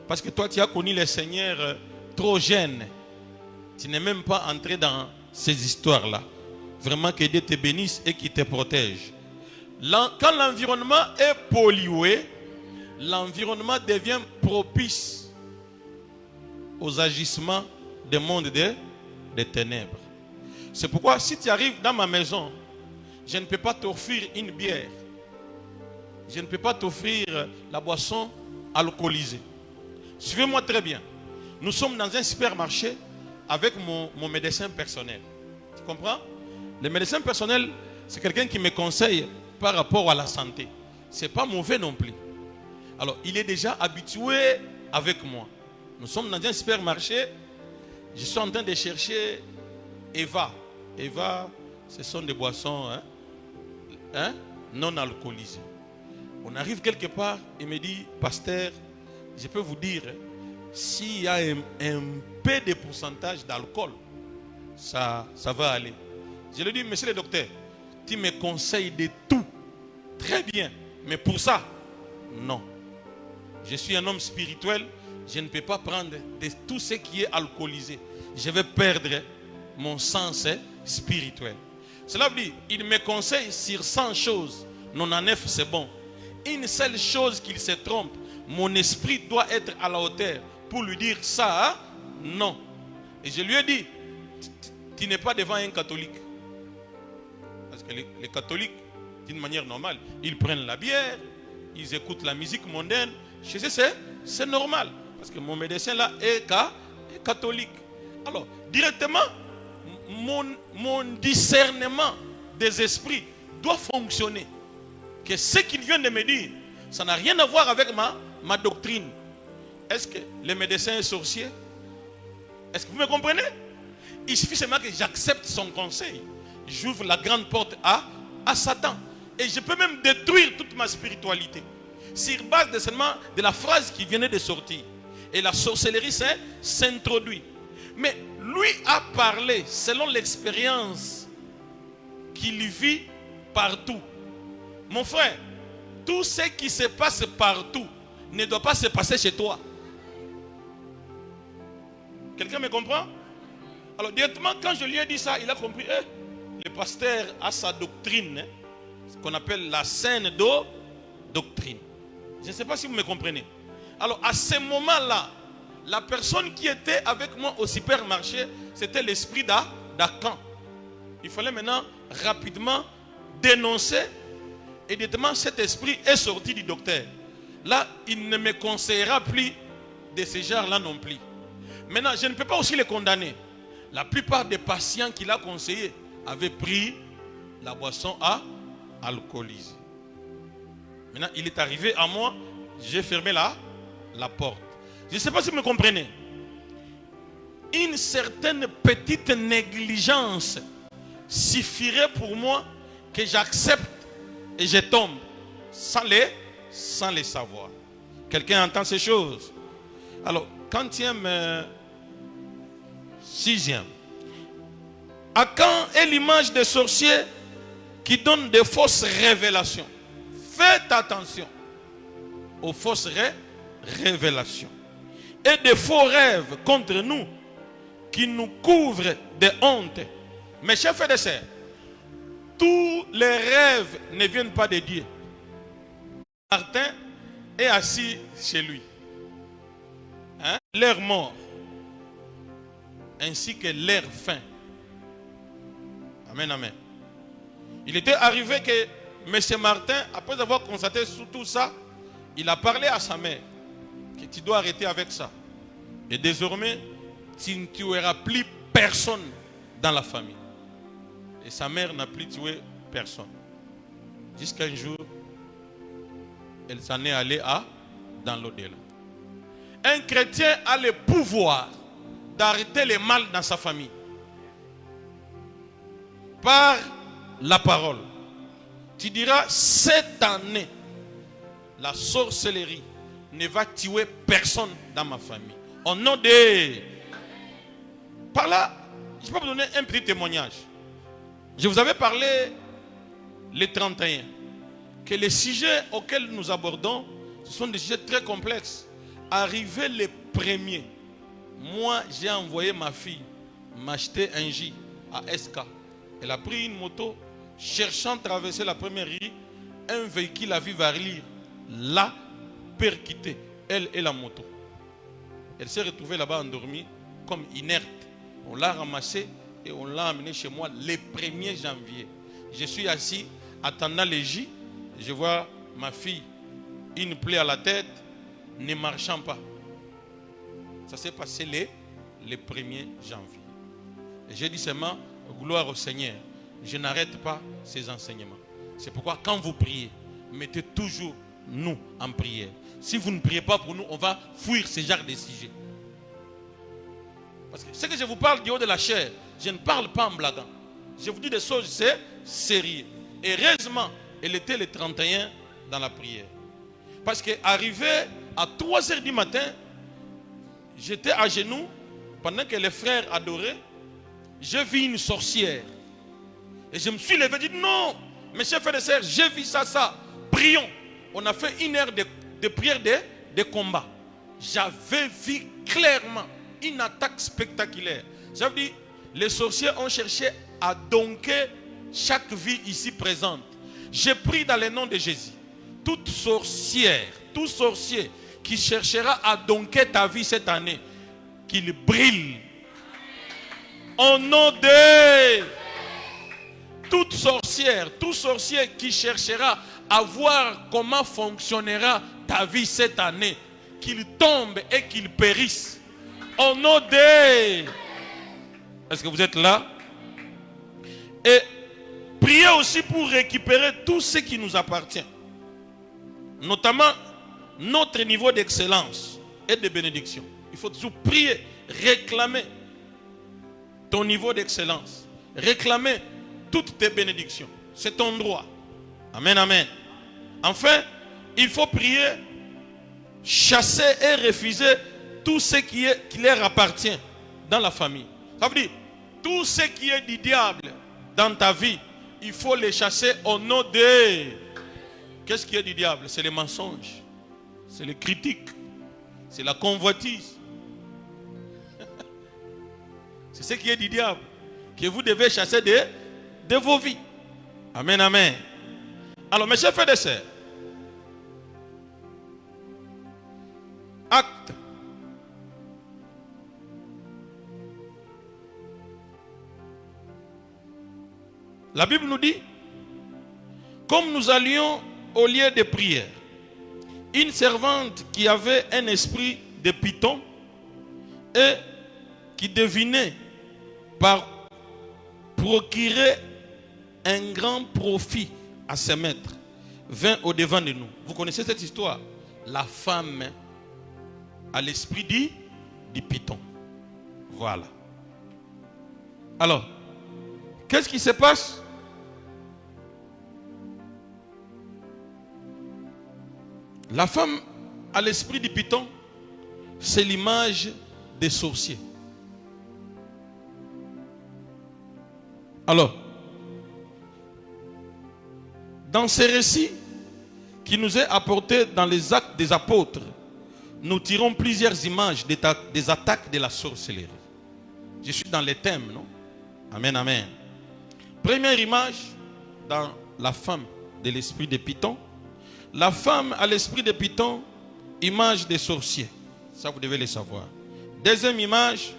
Parce que toi, tu as connu le Seigneur trop jeune. Tu n'es même pas entré dans ces histoires-là. Vraiment que Dieu te bénisse et qu'il te protège. Quand l'environnement est pollué, l'environnement devient propice aux agissements du monde des ténèbres. C'est pourquoi si tu arrives dans ma maison, je ne peux pas t'offrir une bière. Je ne peux pas t'offrir la boisson alcoolisé. Suivez-moi très bien. Nous sommes dans un supermarché avec mon médecin personnel. Tu comprends? Le médecin personnel, c'est quelqu'un qui me conseille par rapport à la santé. Ce n'est pas mauvais non plus. Alors, il est déjà habitué avec moi. Nous sommes dans un supermarché. Je suis en train de chercher Eva. Eva, ce sont des boissons non alcoolisées. On arrive quelque part, il me dit, pasteur, je peux vous dire, s'il y a un peu de pourcentage d'alcool, ça va aller. Je lui dis, monsieur le docteur, tu me conseilles de tout. Très bien. Mais pour ça, non. Je suis un homme spirituel. Je ne peux pas prendre de tout ce qui est alcoolisé. Je vais perdre mon sens spirituel. Cela veut dire, il me conseille sur 100 choses. 99, c'est bon. Une seule chose qu'il se trompe, mon esprit doit être à la hauteur pour lui dire ça, hein? Non. Et je lui ai dit, tu n'es pas devant un catholique. Parce que les catholiques, d'une manière normale, ils prennent la bière, ils écoutent la musique mondaine. Chez eux, c'est normal. Parce que mon médecin là est catholique. Alors, directement, mon discernement des esprits doit fonctionner. Que ce qu'il vient de me dire, ça n'a rien à voir avec ma doctrine. Est-ce que le médecin est sorcier? Est-ce que vous me comprenez? Il suffit seulement que j'accepte son conseil. J'ouvre la grande porte à Satan. Et je peux même détruire toute ma spiritualité. Sur base de seulement de la phrase qui venait de sortir. Et la sorcellerie s'introduit. Mais lui a parlé selon l'expérience qu'il vit partout. Mon frère, tout ce qui se passe partout ne doit pas se passer chez toi. Quelqu'un me comprend? Alors directement quand je lui ai dit ça, il a compris. Le pasteur a sa doctrine, ce qu'on appelle la saine doctrine. Je ne sais pas si vous me comprenez. Alors à ce moment-là, la personne qui était avec moi au supermarché, c'était l'esprit d'Acan. Il fallait maintenant rapidement dénoncer. Et directement cet esprit est sorti du docteur. Là, il ne me conseillera plus de ce genre-là non plus. Maintenant, je ne peux pas aussi les condamner. La plupart des patients qu'il a conseillés avaient pris la boisson alcoolisée. Maintenant, il est arrivé à moi, j'ai fermé la porte. Je ne sais pas si vous me comprenez. Une certaine petite négligence suffirait pour moi que j'accepte et je tombe sans les savoir. Quelqu'un entend ces choses? Alors, quantième, sixième. Acan est l'image des sorciers qui donnent des fausses révélations. Faites attention aux fausses révélations. Et des faux rêves contre nous qui nous couvrent de honte. Mes chers frères et sœurs, tous les rêves ne viennent pas de Dieu. Martin est assis chez lui. L'air mort, ainsi que l'air faim. Amen, amen. Il était arrivé que M. Martin, après avoir constaté tout ça, il a parlé à sa mère que tu dois arrêter avec ça. Et désormais, tu ne tueras plus personne dans la famille. Et sa mère n'a plus tué personne. Jusqu'à un jour, elle s'en est allée dans l'au-delà. Un chrétien a le pouvoir d'arrêter le mal dans sa famille. Par la parole. Tu diras, cette année, la sorcellerie ne va tuer personne dans ma famille. Au nom de... Par là, je peux vous donner un petit témoignage. Je vous avais parlé les 31. Que les sujets auxquels nous abordons, ce sont des sujets très complexes. Arrivé les premiers, moi j'ai envoyé ma fille m'acheter un J à SK. Elle a pris une moto, cherchant à traverser la première rue, un véhicule à vive allure l'a percuté, elle et la moto. Elle s'est retrouvée là-bas endormie, comme inerte. On l'a ramassée et on l'a amenée chez moi le 1er janvier. Je suis assis, attendant les J. Je vois ma fille, une plaie à la tête, ne marchant pas. Ça s'est passé le 1er janvier. Et j'ai dit seulement, gloire au Seigneur, je n'arrête pas ces enseignements. C'est pourquoi quand vous priez, mettez toujours nous en prière. Si vous ne priez pas pour nous, on va fuir ce genre de sujets. Parce que ce que je vous parle du haut de la chair, je ne parle pas en blaguant. Je vous dis des choses, c'est sérieux. Heureusement, elle était le 31 dans la prière. Parce qu'arrivé à 3 heures du matin, j'étais à genoux, pendant que les frères adoraient, j'ai vu une sorcière. Et je me suis levé et dit non, mes chers frères et sœurs, j'ai vu ça. Prions. On a fait 1 heure de prière de combat. J'avais vu clairement une attaque spectaculaire. J'avais dit, les sorciers ont cherché à donker chaque vie ici présente. J'ai pris dans le nom de Jésus, toute sorcière, tout sorcier qui cherchera à donker ta vie cette année, qu'il brille. Au nom de toute sorcière, tout sorcier qui cherchera à voir comment fonctionnera ta vie cette année, qu'il tombe et qu'il périsse. Au nom de... Est-ce que vous êtes là? Et priez aussi pour récupérer tout ce qui nous appartient. Notamment notre niveau d'excellence et de bénédiction. Il faut toujours prier, réclamer ton niveau d'excellence. Réclamer toutes tes bénédictions. C'est ton droit. Amen, amen. Enfin, il faut prier, chasser et refuser tout ce qui leur appartient dans la famille. Ça veut dire, tout ce qui est du diable dans ta vie, il faut les chasser au nom de... Qu'est-ce qui est du diable? C'est les mensonges, c'est les critiques, c'est la convoitise. C'est ce qui est du diable que vous devez chasser de vos vies. Amen, amen. Alors, mes chers frères et sœurs, Acte. La Bible nous dit, comme nous allions au lieu de prière, une servante qui avait un esprit de python et qui devinait par procurer un grand profit à ses maîtres, vint au devant de nous. Vous connaissez cette histoire? La femme à l'esprit du python. Voilà. Alors, qu'est-ce qui se passe? La femme à l'esprit du python, c'est l'image des sorciers. Alors, dans ces récits qui nous est apporté dans les actes des apôtres, nous tirons plusieurs images des attaques de la sorcellerie. Je suis dans les thèmes, non? Amen, amen. Première image, dans la femme de l'esprit de python. La femme à l'esprit de python, image des sorciers. Ça, vous devez le savoir. Deuxième image,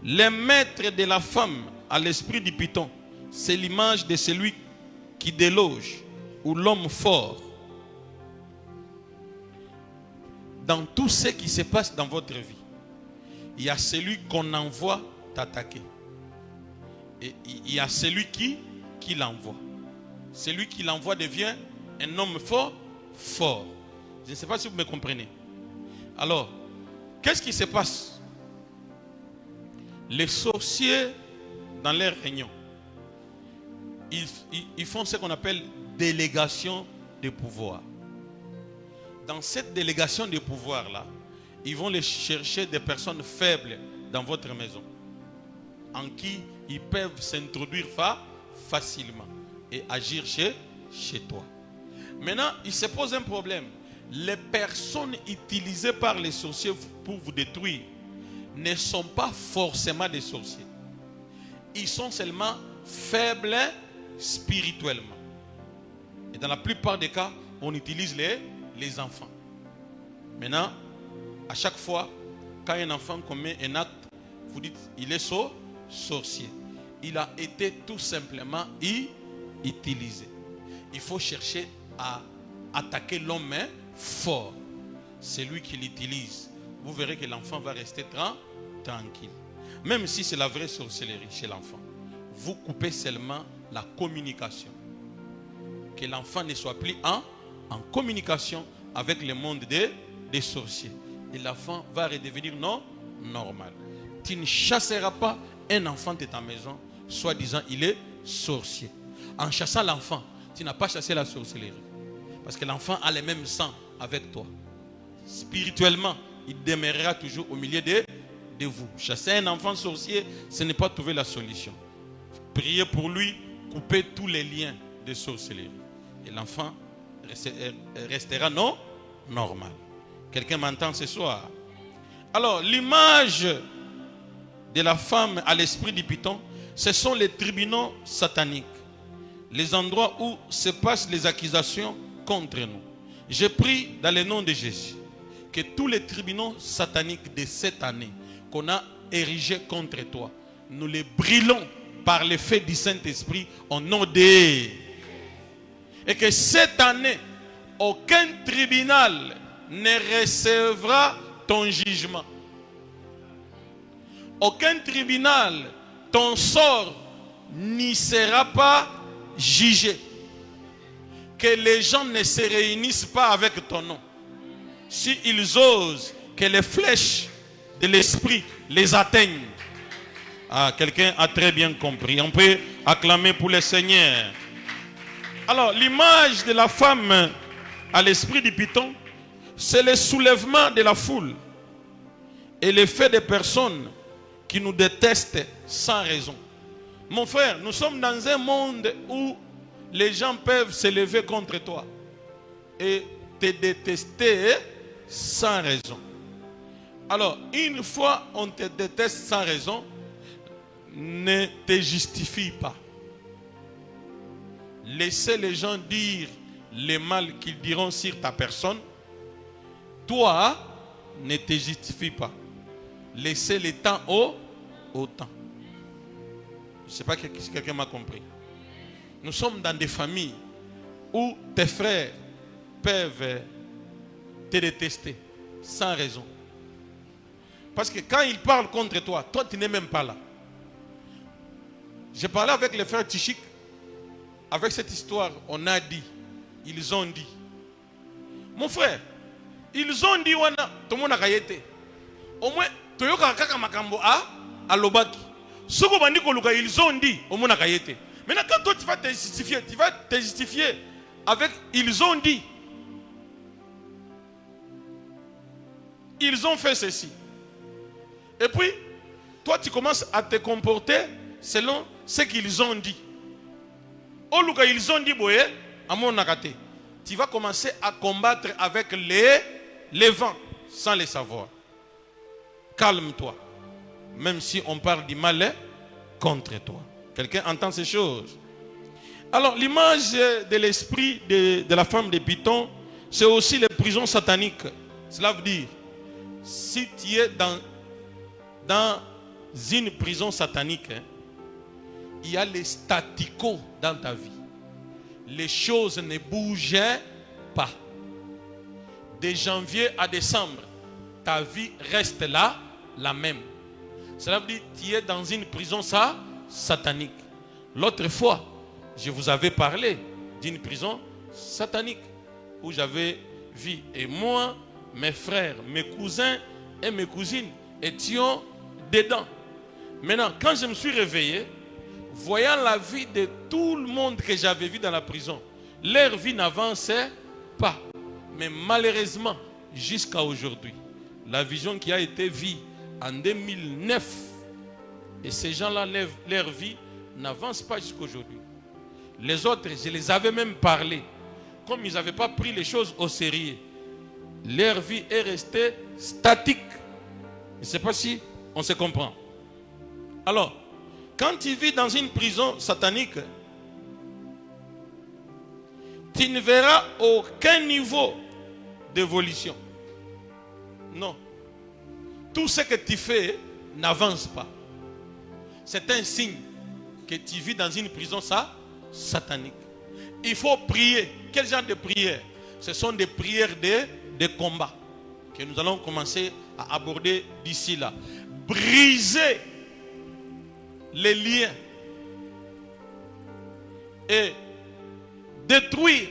les maîtres de la femme à l'esprit du python. C'est l'image de celui qui déloge, ou l'homme fort. Dans tout ce qui se passe dans votre vie, il y a celui qu'on envoie t'attaquer. Et il y a celui qui l'envoie. Celui qui l'envoie devient un homme fort. Je ne sais pas si vous me comprenez. Alors, qu'est-ce qui se passe? Les sorciers, dans leurs réunions, ils font ce qu'on appelle délégation de pouvoir. Dans cette délégation de pouvoir-là, ils vont les chercher des personnes faibles dans votre maison, en qui ils peuvent s'introduire facilement et agir chez toi. Maintenant, il se pose un problème. Les personnes utilisées par les sorciers pour vous détruire ne sont pas forcément des sorciers. Ils sont seulement faibles spirituellement. Et dans la plupart des cas, on utilise les enfants. Maintenant, à chaque fois, quand un enfant commet un acte, vous dites, il est sorcier. Il a été tout simplement utilisé. Il faut chercher à attaquer l'homme fort. c'est lui qui l'utilise. Vous verrez que l'enfant va rester tranquille. Même si c'est la vraie sorcellerie chez l'enfant. Vous coupez seulement la communication. Que l'enfant ne soit plus en communication avec le monde des sorciers. Et l'enfant va redevenir normal. Tu ne chasseras pas un enfant de ta maison, soi-disant il est sorcier. En chassant l'enfant, tu n'as pas chassé la sorcellerie. Parce que l'enfant a le même sang avec toi. Spirituellement, il demeurera toujours au milieu de vous. Chasser un enfant sorcier, ce n'est pas trouver la solution. Priez pour lui, coupez tous les liens de sorcellerie. Et l'enfant restera normal. Quelqu'un m'entend ce soir? Alors, l'image de la femme à l'esprit du python, ce sont les tribunaux sataniques. Les endroits où se passent les accusations contre nous. Je prie dans le nom de Jésus que tous les tribunaux sataniques de cette année qu'on a érigés contre toi, nous les brûlons par l'effet du Saint-Esprit au nom de... Et que cette année, aucun tribunal ne recevra ton jugement. Aucun tribunal, ton sort n'y sera pas jugé. Que les gens ne se réunissent pas avec ton nom. S'ils osent que les flèches de l'esprit les atteignent. Ah, quelqu'un a très bien compris. On peut acclamer pour le Seigneur. Alors, l'image de la femme à l'esprit du python, c'est le soulèvement de la foule et l'effet des personnes qui nous détestent sans raison. Mon frère, nous sommes dans un monde où les gens peuvent se lever contre toi et te détester sans raison. Alors, une fois on te déteste sans raison, ne te justifie pas. Laissez les gens dire le mal qu'ils diront sur ta personne. Toi, ne te justifie pas. Laissez le temps au temps. Je ne sais pas si quelqu'un m'a compris. Nous sommes dans des familles où tes frères peuvent te détester sans raison. Parce que quand ils parlent contre toi, toi tu n'es même pas là. J'ai parlé avec les frères Tichik. Avec cette histoire, on a dit, ils ont dit. Mon frère, ils ont dit, tout le monde a gagné. Au moins, Toyoka Kaka Makambo a Lobaki. Ce qu'ils ont dit, au monde a gagné. Maintenant, quand toi tu vas te justifier, avec ils ont dit. Ils ont fait ceci. Et puis, toi tu commences à te comporter selon ce qu'ils ont dit. Ils ont dit, tu vas commencer à combattre avec les vents sans les savoir. Calme-toi. Même si on parle du mal contre toi. Quelqu'un entend ces choses? Alors, l'image de l'esprit de la femme de Python, c'est aussi les prisons sataniques. Cela veut dire, si tu es dans une prison satanique, il y a les staticos dans ta vie. Les choses ne bougent pas. De janvier à décembre, ta vie reste là, la même. Cela veut dire que tu es dans une prison satanique. L'autre fois, je vous avais parlé d'une prison satanique où j'avais vu. Et moi, mes frères, mes cousins et mes cousines étions dedans. Maintenant, quand je me suis réveillé, voyant la vie de tout le monde que j'avais vu dans la prison, leur vie n'avançait pas. Mais malheureusement, jusqu'à aujourd'hui, la vision qui a été vue en 2009, et ces gens-là, leur vie n'avance pas jusqu'à aujourd'hui. Les autres, je les avais même parlé. Comme ils n'avaient pas pris les choses au sérieux, leur vie est restée statique. Je ne sais pas si on se comprend. Alors, quand tu vis dans une prison satanique, tu ne verras aucun niveau d'évolution. Non. Tout ce que tu fais n'avance pas. C'est un signe que tu vis dans une prison satanique. Il faut prier. Quel genre de prière? Ce sont des prières de combat. que nous allons commencer à aborder d'ici là. Briser les liens et détruire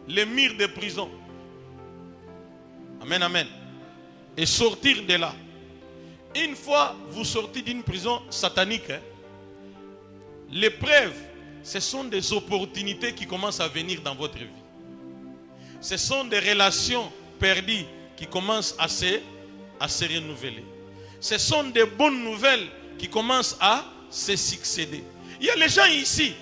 les murs de prison. Amen, amen. Et sortir de là. Une fois vous sortez d'une prison satanique, l'épreuve, ce sont des opportunités qui commencent à venir dans votre vie. Ce sont des relations perdues qui commencent à se renouveler. Ce sont des bonnes nouvelles qui commencent à se succéder. Il y a les gens ici.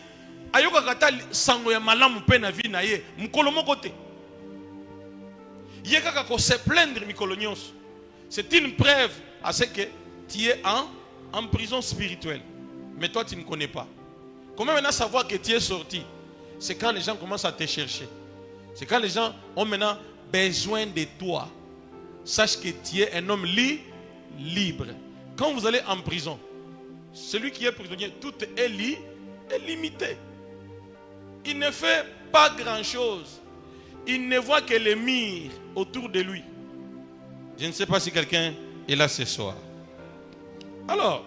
C'est une preuve à ce que tu es en prison spirituelle. Mais toi, tu ne connais pas. Comment maintenant savoir que tu es sorti? C'est quand les gens commencent à te chercher. C'est quand les gens ont maintenant besoin de toi. Sache que tu es un homme libre. Quand vous allez en prison, celui qui est prisonnier, tout est limité. Il ne fait pas grand-chose. Il ne voit que les murs autour de lui. Je ne sais pas si quelqu'un est là ce soir. Alors,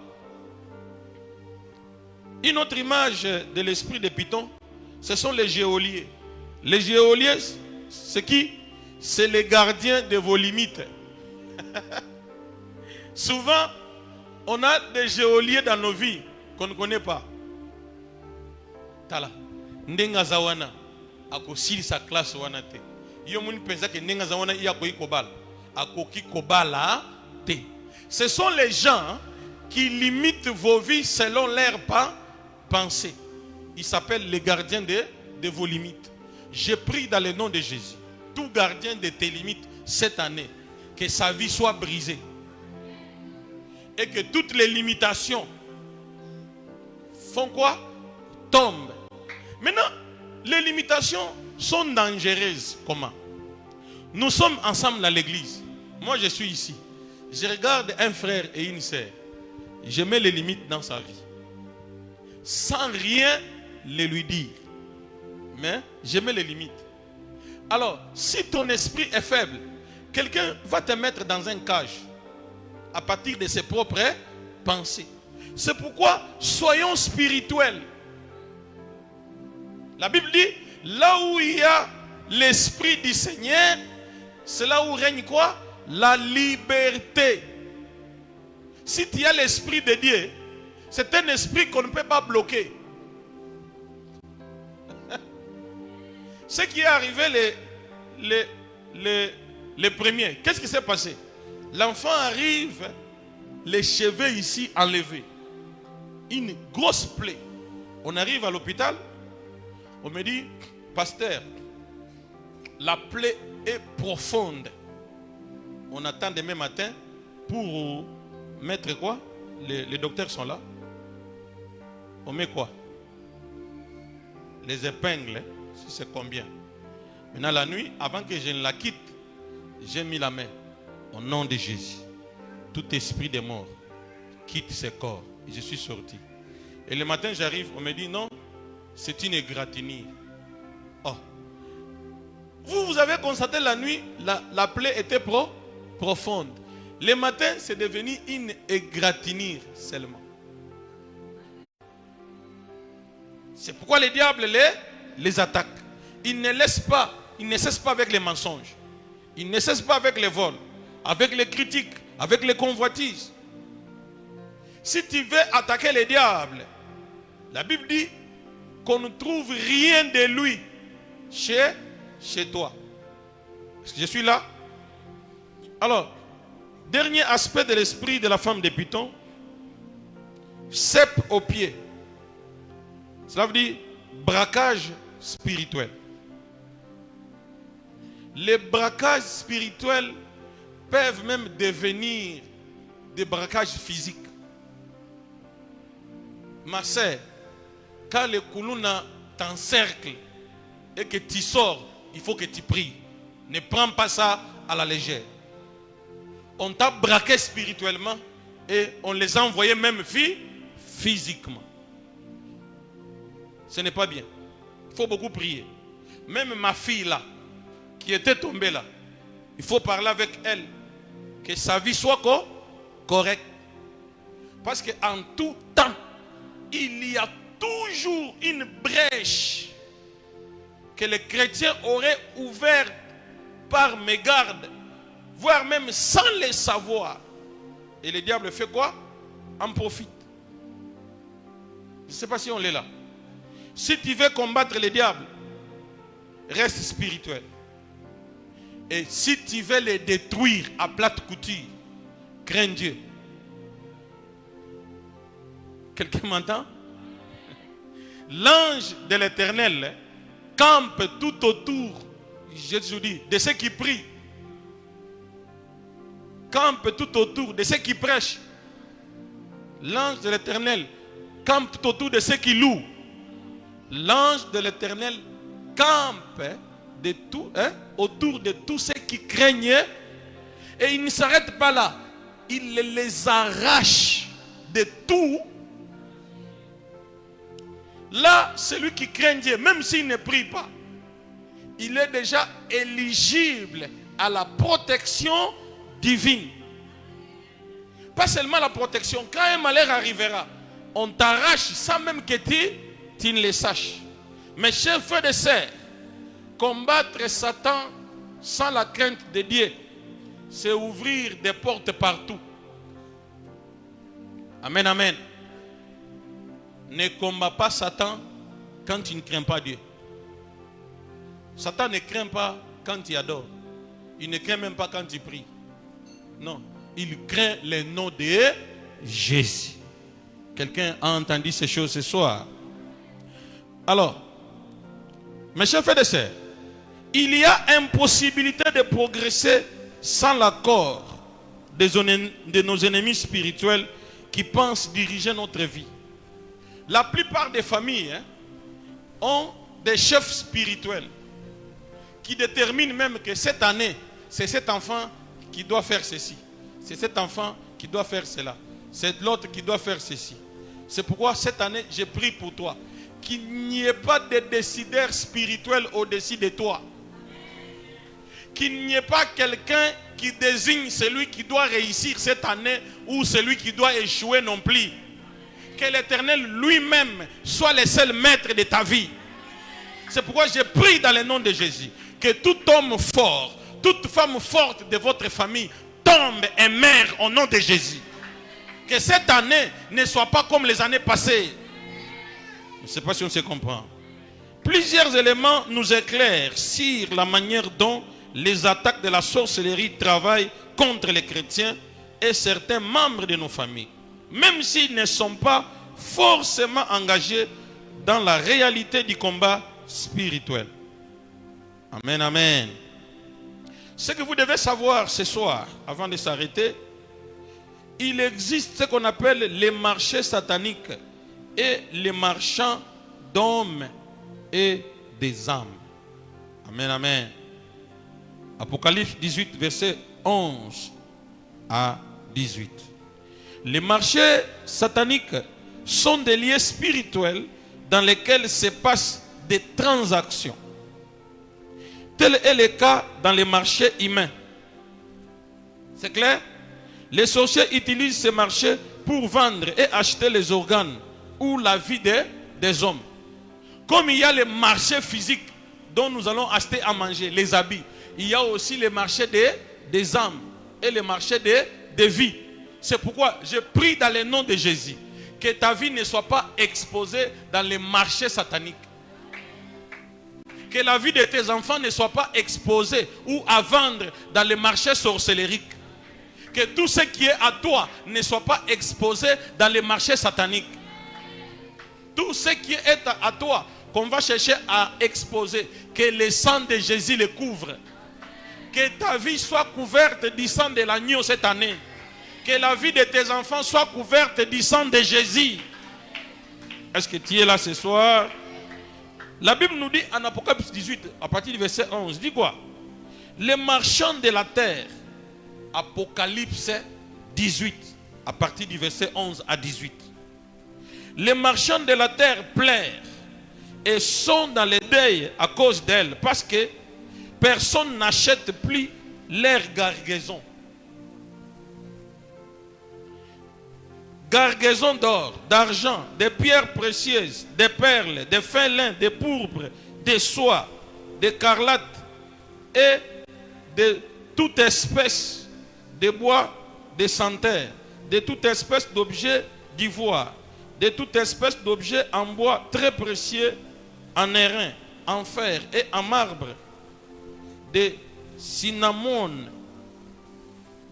une autre image de l'esprit de Python, ce sont les geôliers. Les geôliers, c'est qui? C'est les gardiens de vos limites. Souvent, on a des geôliers dans nos vies qu'on ne connaît pas. Tala, ndenga zawana, ako sili sa classe wana te. Yo muni pensa que ndenga zawana iya ko ikobal, ako ki kobala te. Ce sont les gens qui limitent vos vies selon leurs pensées. Ils s'appellent les gardiens de vos limites. Je prie dans le nom de Jésus, tout gardien de tes limites cette année, que sa vie soit brisée. Et que toutes les limitations font quoi? Tombent. Maintenant, les limitations sont dangereuses. Comment? Nous sommes ensemble dans l'église. Moi, je suis ici. Je regarde un frère et une sœur. Je mets les limites dans sa vie. Sans rien les lui dire. Mais je mets les limites. Alors, si ton esprit est faible, quelqu'un va te mettre dans un cage à partir de ses propres pensées. C'est pourquoi soyons spirituels. La Bible dit, là où il y a l'esprit du Seigneur, c'est là où règne quoi? La liberté. Si tu as l'esprit de Dieu, c'est un esprit qu'on ne peut pas bloquer. Ce qui est arrivé les premiers, qu'est-ce qui s'est passé? L'enfant arrive, les cheveux ici enlevés. Une grosse plaie. On arrive à l'hôpital, on me dit, pasteur, la plaie est profonde. On attend demain matin pour mettre quoi? Les docteurs sont là. On met quoi? Les épingles, si c'est combien? Maintenant la nuit, avant que je ne la quitte, j'ai mis la main. Au nom de Jésus, tout esprit de mort quitte ce corps. Et je suis sorti. Et le matin, j'arrive, on me dit non, c'est une égratignure. Oh. Vous avez constaté la nuit, la plaie était profonde. Le matin, c'est devenu une égratignure seulement. C'est pourquoi les diables les attaquent. Ils ne cessent pas avec les mensonges. Ils ne cessent pas avec les vols, avec les critiques, avec les convoitises. Si tu veux attaquer les diables, la Bible dit qu'on ne trouve rien de lui chez toi. Est-ce que je suis là? Alors, dernier aspect de l'esprit de la femme de Python, cep aux pieds. Cela veut dire braquage spirituel. Les braquages spirituels peuvent même devenir des braquages physiques. Ma sœur, quand le koulouna t'encercle et que tu sors, il faut que tu pries. Ne prends pas ça à la légère. On t'a braqué spirituellement et on les a envoyés même physiquement. Ce n'est pas bien. Il faut beaucoup prier. Même ma fille là, qui était tombée là, Il faut parler avec elle. Que sa vie soit correcte. Parce qu'en tout temps, il y a toujours une brèche que les chrétiens auraient ouverte par mégarde, voire même sans le savoir. Et le diable fait quoi? En profite. Je ne sais pas si on l'est là. Si tu veux combattre le diable, reste spirituel. Et si tu veux les détruire à plate couture, crains Dieu. Quelqu'un m'entend? L'ange de l'Éternel campe tout autour, Jésus dit, de ceux qui prient. Campe tout autour de ceux qui prêchent. L'ange de l'Éternel campe tout autour de ceux qui louent. L'ange de l'Éternel campe de tout, autour de tous ceux qui craignent. Et il ne s'arrête pas là. Il les arrache de tout. Là, celui qui craint Dieu, même s'il ne prie pas, il est déjà éligible à la protection divine. Pas seulement la protection. Quand un malheur arrivera, on t'arrache sans même que tu ne le saches. Mes chers frères et sœurs, combattre Satan sans la crainte de Dieu, c'est ouvrir des portes partout. Amen, amen. Ne combat pas Satan quand tu ne crains pas Dieu. Satan ne craint pas quand tu adores. Il ne craint même pas quand tu pries. Non, il craint le nom de Jésus. Quelqu'un a entendu ces choses ce soir? Alors, mes chers frères et sœurs, il y a impossibilité de progresser sans l'accord de nos ennemis spirituels qui pensent diriger notre vie. La plupart des familles ont des chefs spirituels qui déterminent même que cette année, c'est cet enfant qui doit faire ceci. C'est cet enfant qui doit faire cela. C'est l'autre qui doit faire ceci. C'est pourquoi cette année, je prie pour toi. Qu'il n'y ait pas de décideur spirituel au-dessus de toi. Qu'il n'y ait pas quelqu'un qui désigne celui qui doit réussir cette année ou celui qui doit échouer non plus. Que l'Éternel lui-même soit le seul maître de ta vie. C'est pourquoi je prie dans le nom de Jésus que tout homme fort, toute femme forte de votre famille tombe et meurt au nom de Jésus. Que cette année ne soit pas comme les années passées. Je ne sais pas si on se comprend. Plusieurs éléments nous éclairent sur la manière dont les attaques de la sorcellerie travaillent contre les chrétiens et certains membres de nos familles, même s'ils ne sont pas forcément engagés dans la réalité du combat spirituel. Amen, amen. Ce que vous devez savoir ce soir, avant de s'arrêter, il existe ce qu'on appelle les marchés sataniques et les marchands d'hommes et des âmes. Amen, amen. Apocalypse 18, verset 11 à 18. Les marchés sataniques sont des lieux spirituels dans lesquels se passent des transactions. Tel est le cas dans les marchés humains. C'est clair? Les sorciers utilisent ces marchés pour vendre et acheter les organes ou la vie des hommes. Comme il y a les marchés physiques dont nous allons acheter à manger, les habits, il y a aussi les marchés des âmes et les marchés des vies. C'est pourquoi je prie dans le nom de Jésus que ta vie ne soit pas exposée dans les marchés sataniques. Que la vie de tes enfants ne soit pas exposée ou à vendre dans les marchés sorcelleriques. Que tout ce qui est à toi ne soit pas exposé dans les marchés sataniques. Tout ce qui est à toi qu'on va chercher à exposer, que le sang de Jésus le couvre. Que ta vie soit couverte du sang de l'agneau cette année. Que la vie de tes enfants soit couverte du sang de Jésus. Est-ce que tu es là ce soir? La Bible nous dit en Apocalypse 18, à partir du verset 11, dit quoi? Les marchands de la terre, Apocalypse 18, à partir du verset 11 à 18. Les marchands de la terre pleurent et sont dans le deuil à cause d'elle, parce que personne n'achète plus leur gargaison. Gargaison d'or, d'argent, de pierres précieuses, de perles, de fin lin, de pourpre, de soie, d'écarlate et de toute espèce de bois de santerre, de toute espèce d'objet d'ivoire, de toute espèce d'objet en bois très précieux, en airain, en fer et en marbre, de cinnamon,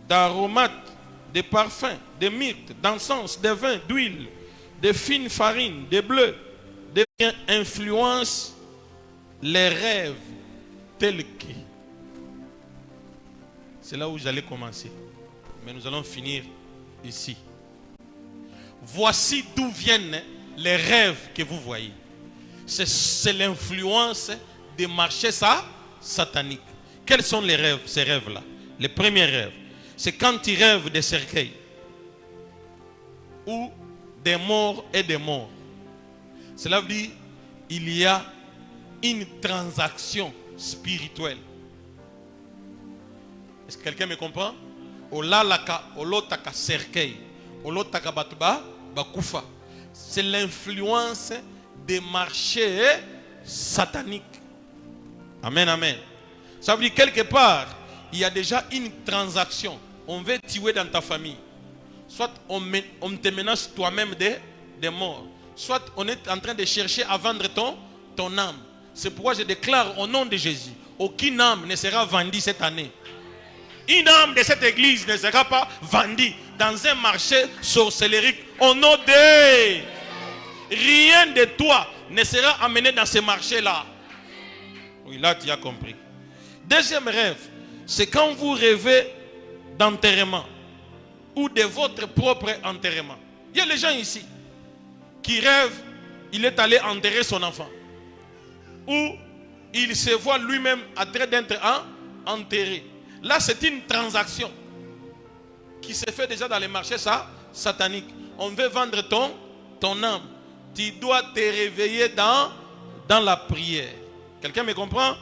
d'aromates, de parfums, de myrte, d'encens, de vin, d'huile, de fine farine, de bleu, de bien influence les rêves tels que. C'est là où j'allais commencer. Mais nous allons finir ici. Voici d'où viennent les rêves que vous voyez. C'est l'influence des marchés sataniques. Quels sont les rêves, ces rêves-là? Les premiers rêves, c'est quand ils rêvent des cercueils ou des morts et des morts. Cela veut dire qu'il y a une transaction spirituelle. Est-ce que quelqu'un me comprend? C'est l'influence des marchés sataniques. Amen, amen. Ça veut dire quelque part, il y a déjà une transaction. On veut tuer dans ta famille. Soit on te menace toi-même des morts. Soit on est en train de chercher à vendre ton âme. C'est pourquoi je déclare au nom de Jésus, aucune âme ne sera vendue cette année. Une âme de cette église ne sera pas vendue dans un marché sorcellerique. Au nom de... Rien de toi ne sera amené dans ce marché-là. Oui, là tu as compris. Deuxième rêve, c'est quand vous rêvez d'enterrement ou de votre propre enterrement. Il y a les gens ici qui rêvent, il est allé enterrer son enfant. Ou il se voit lui-même en train d'être enterré. Là, c'est une transaction qui se fait déjà dans les marchés sataniques. On veut vendre ton âme. Tu dois te réveiller dans la prière. Quelqu'un me comprend?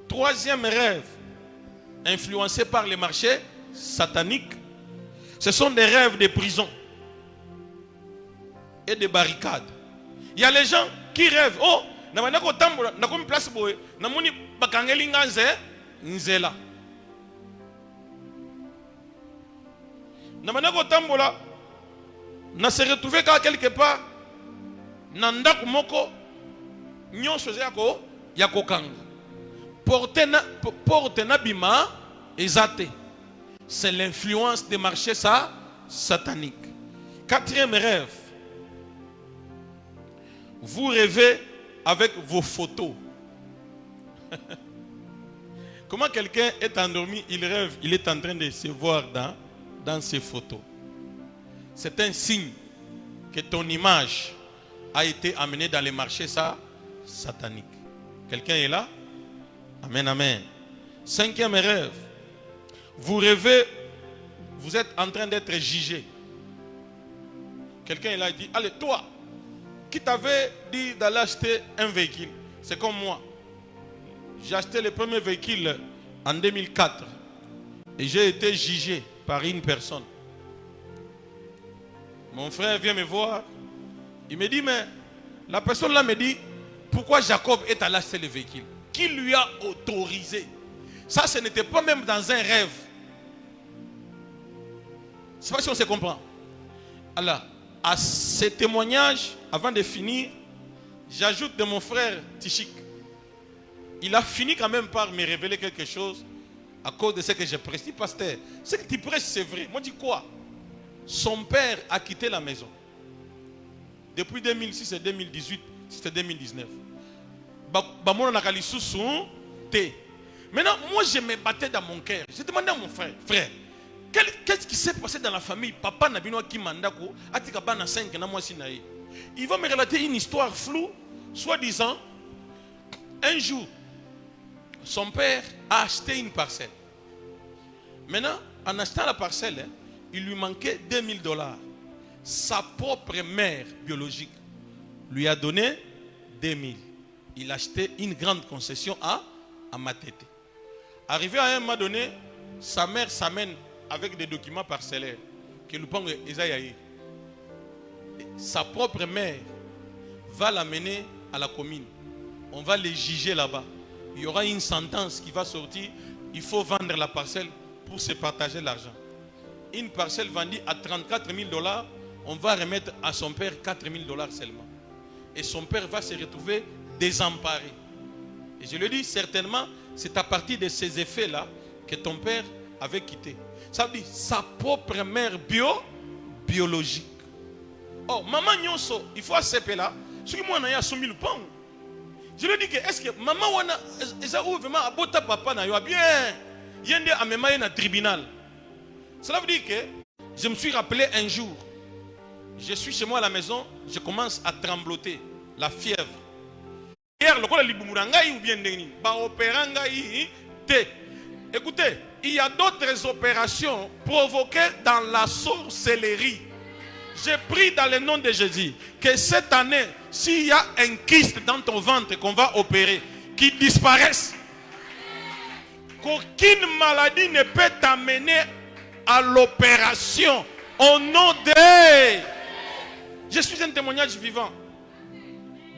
Troisième rêve, influencé par les marchés sataniques, ce sont des rêves de prison et de barricades. Il y a les gens qui rêvent. Oh, na place boy, na moni bakangeli nzela. Na manako tambola, na se retrouver quelque part, nanda kumoko, nyon chose yako kanga. Porte na bima ezate. C'est l'influence des marchés sataniques. Quatrième rêve. Vous rêvez avec vos photos. Comment quelqu'un est endormi, il rêve, il est en train de se voir dans ses photos. C'est un signe que ton image a été amenée dans les marchés sataniques. Quelqu'un est là? Amen, amen. Cinquième rêve. Vous rêvez, vous êtes en train d'être jugé. Quelqu'un est là et dit, allez, toi, qui t'avait dit d'aller acheter un véhicule? C'est comme moi. J'ai acheté le premier véhicule en 2004. Et j'ai été jugé par une personne. Mon frère vient me voir. Il me dit, mais la personne là me dit, pourquoi Jacob est allé acheter le véhicule? Qui lui a autorisé? Ça, ce n'était pas même dans un rêve. Je ne sais pas si on se comprend. Alors, à ce témoignage, avant de finir, j'ajoute de mon frère Tichik. Il a fini quand même par me révéler quelque chose à cause de ce que j'ai prêché. Il dit, pasteur, ce que tu prêches, c'est vrai. Moi, je dis quoi? Son père a quitté la maison. Depuis 2006 et 2018, c'était 2019. Maintenant, moi, je me battais dans mon cœur. J'ai demandé à mon frère, qu'est-ce qui s'est passé dans la famille? Papa n'a pas qui mandako, atikabana 5 na moi sinaï. Il va me relater une histoire floue, soi-disant, un jour, son père a acheté une parcelle. Maintenant, en achetant la parcelle, il lui manquait $2000. Sa propre mère biologique lui a donné 2000. Il a acheté une grande concession à Matete. Arrivé à un moment donné, sa mère s'amène avec des documents parcellaires. Que Lupango Esaïaï. Sa propre mère va l'amener à la commune. On va les juger là-bas. Il y aura une sentence qui va sortir. Il faut vendre la parcelle pour se partager l'argent. Une parcelle vendue à 34 000 $, on va remettre à son père 4 000 $ seulement. Et son père va se retrouver désemparé. Et je le dis, certainement, c'est à partir de ces effets-là que ton père avait quitté. Ça veut dire sa propre mère biologique. Oh, maman Nyonso, il faut accepter là. Ce que moi, je suis soumis le pan. Je lui dis que est-ce que maman wana eza vraiment abota papa na yo bien yende amema na tribunal. Cela veut dire que je me suis rappelé un jour, je suis chez moi à la maison, je commence à trembloter, la fièvre. Hier le kola libumurangai ou bien ndeni ba opérangai te. Écoutez, il y a d'autres opérations provoquées dans la sorcellerie. J'ai pris dans le nom de Jésus que cette année, s'il y a un kyste dans ton ventre qu'on va opérer, qu'il disparaisse. Qu'aucune maladie ne peut t'amener à l'opération. Au nom de... Je suis un témoignage vivant.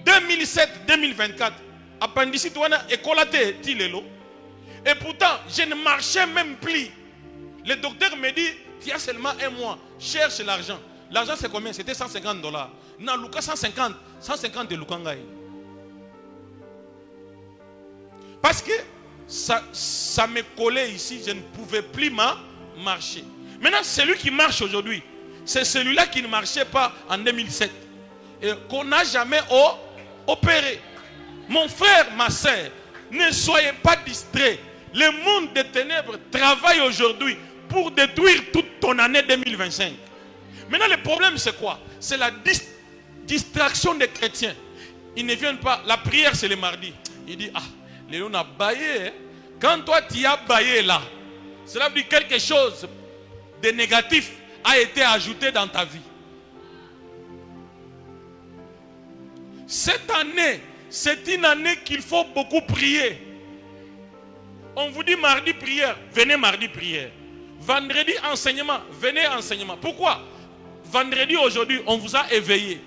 2007-2024, appendicite wana écolaté tilelo. Et pourtant, je ne marchais même plus. Le docteur me dit, tu as seulement un mois, cherche l'argent. L'argent c'est combien? C'était 150 $. Non, Luka 150 de Lukangaï. Parce que ça me collait ici, je ne pouvais plus marcher. Maintenant, celui qui marche aujourd'hui, c'est celui-là qui ne marchait pas en 2007. Et qu'on n'a jamais opéré. Mon frère, ma soeur, ne soyez pas distraits. Le monde des ténèbres travaille aujourd'hui pour détruire toute ton année 2025. Maintenant, le problème, c'est quoi? C'est la distraction des chrétiens. Ils ne viennent pas. La prière, c'est le mardi. Il dit, ah, Léon a baillé. Quand toi, tu as baillé là, cela veut dire quelque chose de négatif a été ajouté dans ta vie. Cette année, c'est une année qu'il faut beaucoup prier. On vous dit mardi prière, venez mardi prière. Vendredi enseignement, venez enseignement. Pourquoi? Vendredi aujourd'hui, on vous a éveillé.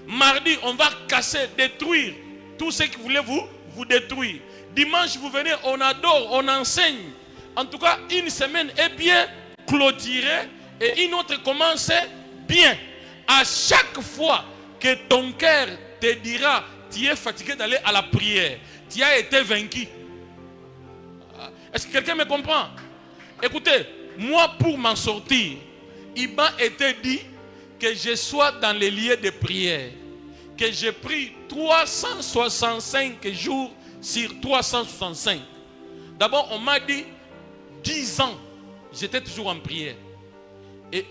Mardi, on va casser, détruire tout ce qui voulait vous détruire. Dimanche, vous venez, on adore, on enseigne. En tout cas, une semaine est bien clôturée et une autre commence bien. À chaque fois que ton cœur te dira, tu es fatigué d'aller à la prière, tu as été vaincu. Est-ce que quelqu'un me comprend? Écoutez, moi pour m'en sortir, il m'a été dit que je sois dans les lieux de prière, que j'ai pris 365 jours sur 365. D'abord, on m'a dit 10 ans, j'étais toujours en prière. Et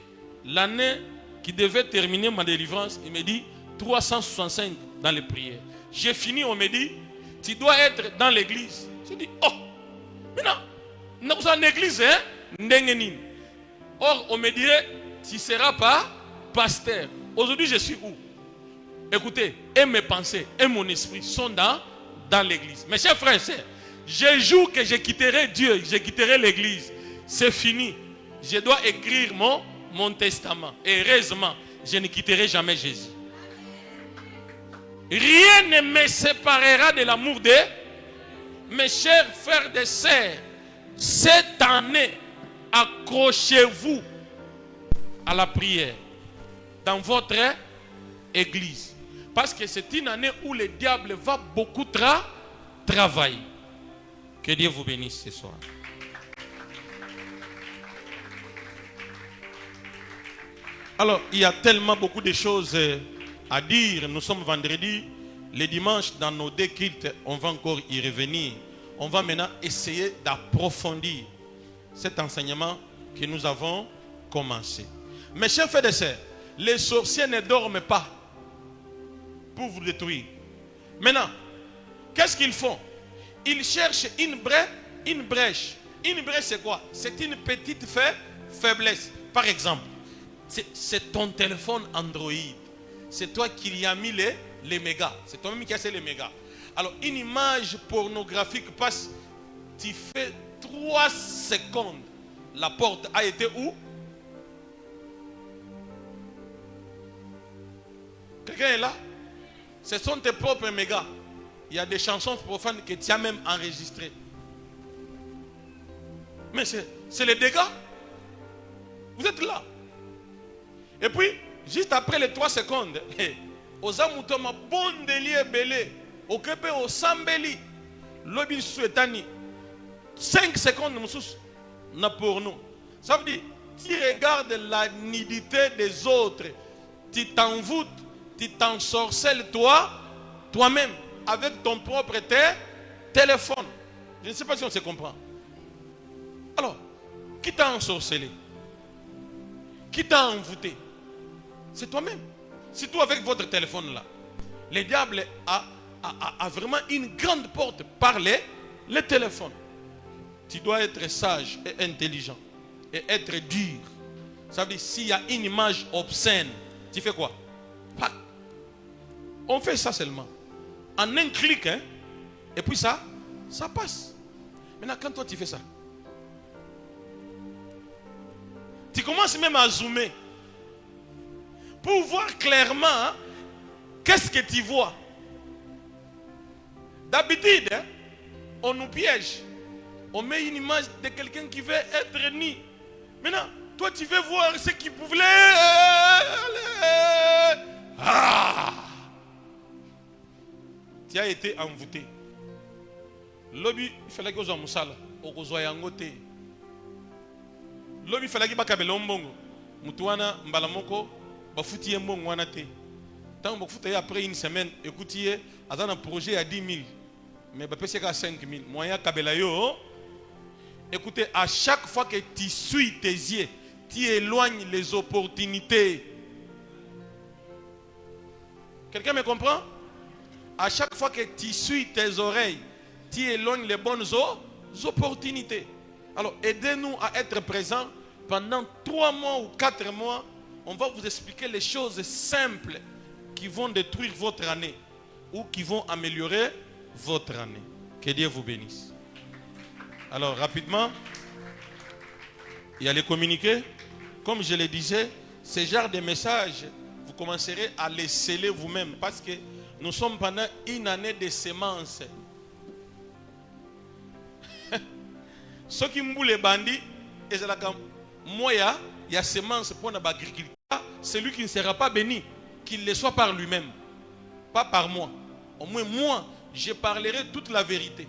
l'année qui devait terminer ma délivrance, il me dit 365 dans les prières. J'ai fini, on me dit, tu dois être dans l'église. J'ai dit, oh, maintenant, nous sommes en église, hein? Or, on me dirait, tu ne seras pas pasteur. Aujourd'hui, je suis où? Écoutez, et mes pensées et mon esprit sont dans l'église. Mes chers frères et sœurs, je joue que je quitterai Dieu, je quitterai l'église. C'est fini. Je dois écrire mon testament. Et heureusement, je ne quitterai jamais Jésus. Rien ne me séparera de l'amour de mes chers frères et sœurs. Cette année, accrochez-vous à la prière dans votre église. Parce que c'est une année où le diable va beaucoup travailler. Que Dieu vous bénisse ce soir. Alors, il y a tellement beaucoup de choses à dire. Nous sommes vendredi. Les dimanches, dans nos deux cultes, on va encore y revenir. On va maintenant essayer d'approfondir cet enseignement que nous avons commencé. Mes chers frères et sœurs, les sorciers ne dorment pas pour vous détruire. Maintenant, qu'est-ce qu'ils font? Ils cherchent une brèche. Une brèche, c'est quoi? C'est une petite faiblesse. Par exemple, c'est ton téléphone Android. C'est toi qui y as mis les mégas. C'est toi-même qui as fait les mégas. Alors, une image pornographique passe. Tu fais 3 secondes, la porte a été où? Quelqu'un est là? Ce sont tes propres mégas. Il y a des chansons profanes que tu as même enregistrées. Mais c'est les dégâts. Vous êtes là. Et puis, juste après les 3 secondes, aux amoutoma bon délire belé, au képé au sambeli, l'obin souetani, 5 secondes n'a pour nous. Ça veut dire, tu regardes la nudité des autres, tu t'envoûtes, tu t'ensorcelles toi-même, avec ton propre téléphone. Je ne sais pas si on se comprend. Alors, qui t'a ensorcelé? Qui t'a envoûté? C'est toi-même. C'est toi avec votre téléphone là. Le diable a vraiment une grande porte par les téléphones. Tu dois être sage et intelligent et être dur. Ça veut dire, s'il y a une image obscène, tu fais quoi? On fait ça seulement. En un clic, hein? Et puis ça passe. Maintenant, quand toi tu fais ça, tu commences même à zoomer pour voir clairement, hein, qu'est-ce que tu vois. D'habitude, hein, on nous piège. On met une image de quelqu'un qui veut être nu. Maintenant, toi tu veux voir ce qui pouvait. Tu as été envoûté. Lobby, il fallait que vous en moussala. Au zoyangote. Lobby, il fallait que vous kabele ombongo. Mutuana mbalamoko bafuti mbongo wana te. Tant que vous après une semaine, écoutez, à un projet à 10 000. Mais c'est à 5 000. Moyen kabela yo. Écoutez, à chaque fois que tu suis tes yeux, tu éloignes les opportunités. Quelqu'un me comprend? À chaque fois que tu suis tes oreilles, tu éloignes les bonnes opportunités. Alors, aidez-nous à être présents pendant 3 mois ou 4 mois. On va vous expliquer les choses simples qui vont détruire votre année ou qui vont améliorer votre année. Que Dieu vous bénisse. Alors, rapidement, il y a les communiqués. Comme je le disais, ce genre de messages, vous commencerez à les sceller vous-même parce que nous sommes pendant une année de semences. Ceux qui m'ont les bandits, et c'est là que moi, il y a semences pour l'agriculture. Celui qui ne sera pas béni, qu'il le soit par lui-même, pas par moi. Au moins, moi, je parlerai toute la vérité.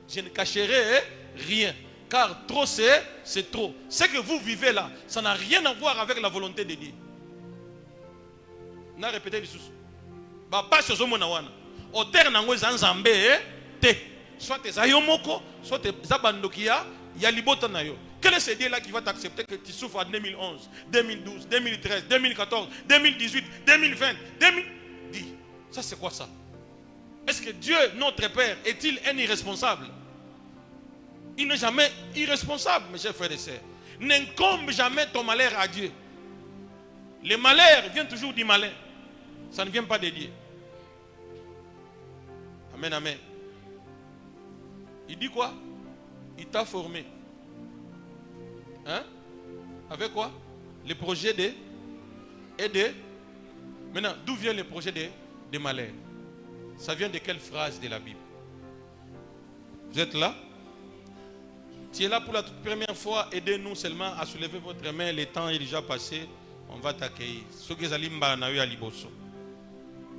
Je ne cacherai rien. Car trop c'est trop. Ce que vous vivez là, ça n'a rien à voir avec la volonté de Dieu. On a répété les sous. Pas chez eux, au terme nango zanzambe te. Soit tes ayomoko, soit tes zabandokia, ya libota na yo. Quel est ce Dieu là qui va t'accepter que tu souffres en 2011, 2012, 2013, 2014, 2018, 2020, 2010? Ça c'est quoi ça? Est-ce que Dieu, notre Père, est-il un irresponsable? Il n'est jamais irresponsable, mes chers frères et sœurs. N'incombe jamais ton malheur à Dieu. Le malheur vient toujours du malin. Ça ne vient pas de Dieu. Amen, amen. Il dit quoi? Il t'a formé. Hein? Avec quoi? Le projet de... Maintenant, d'où vient le projet de malheur? Ça vient de quelle phrase de la Bible? Vous êtes là? Tu es là pour la toute première fois. Aidez-nous seulement à soulever votre main. Le temps est déjà passé. On va t'accueillir.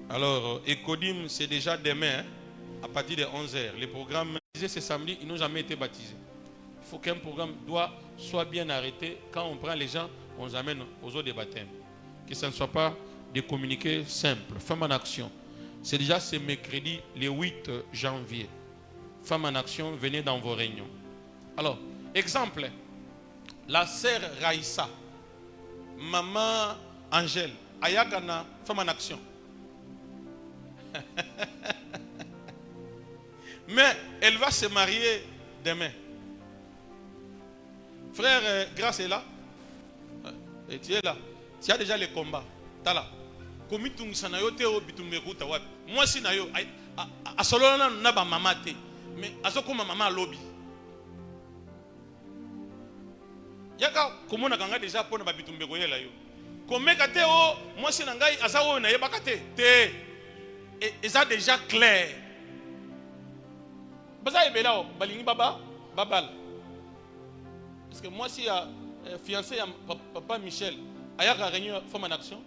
Alors, Ekodim, c'est déjà demain, hein, à partir de 11h. Le programme, c'est samedi, il n'a jamais été baptisé. Il faut qu'un programme soit bien arrêté. Quand on prend les gens, on les amène aux eaux de baptême. Que ce ne soit pas des communiqués simples. Femme en action. C'est déjà ce mercredi, le 8 janvier. Femme en action, venez dans vos réunions. Alors, exemple, la sœur Raïssa, maman Angèle, Ayagana, femme en action. Mais elle va se marier demain. Frère Grâce est là. Et tu es là. Tu as déjà les combats. Tu es là. Moi, si na yo, a solo na ba mama te. Mais a soko ma mama lobby. Yaka komona kanga déjà pona babitumbe koyela yo. Komeka te o moi c'est nangai azawo na yebaka te. Et ça déjà clair. Baza ebela o balingi babal. Parce que moi si ya fiancé à papa Michel, ayaka réunion femme en action.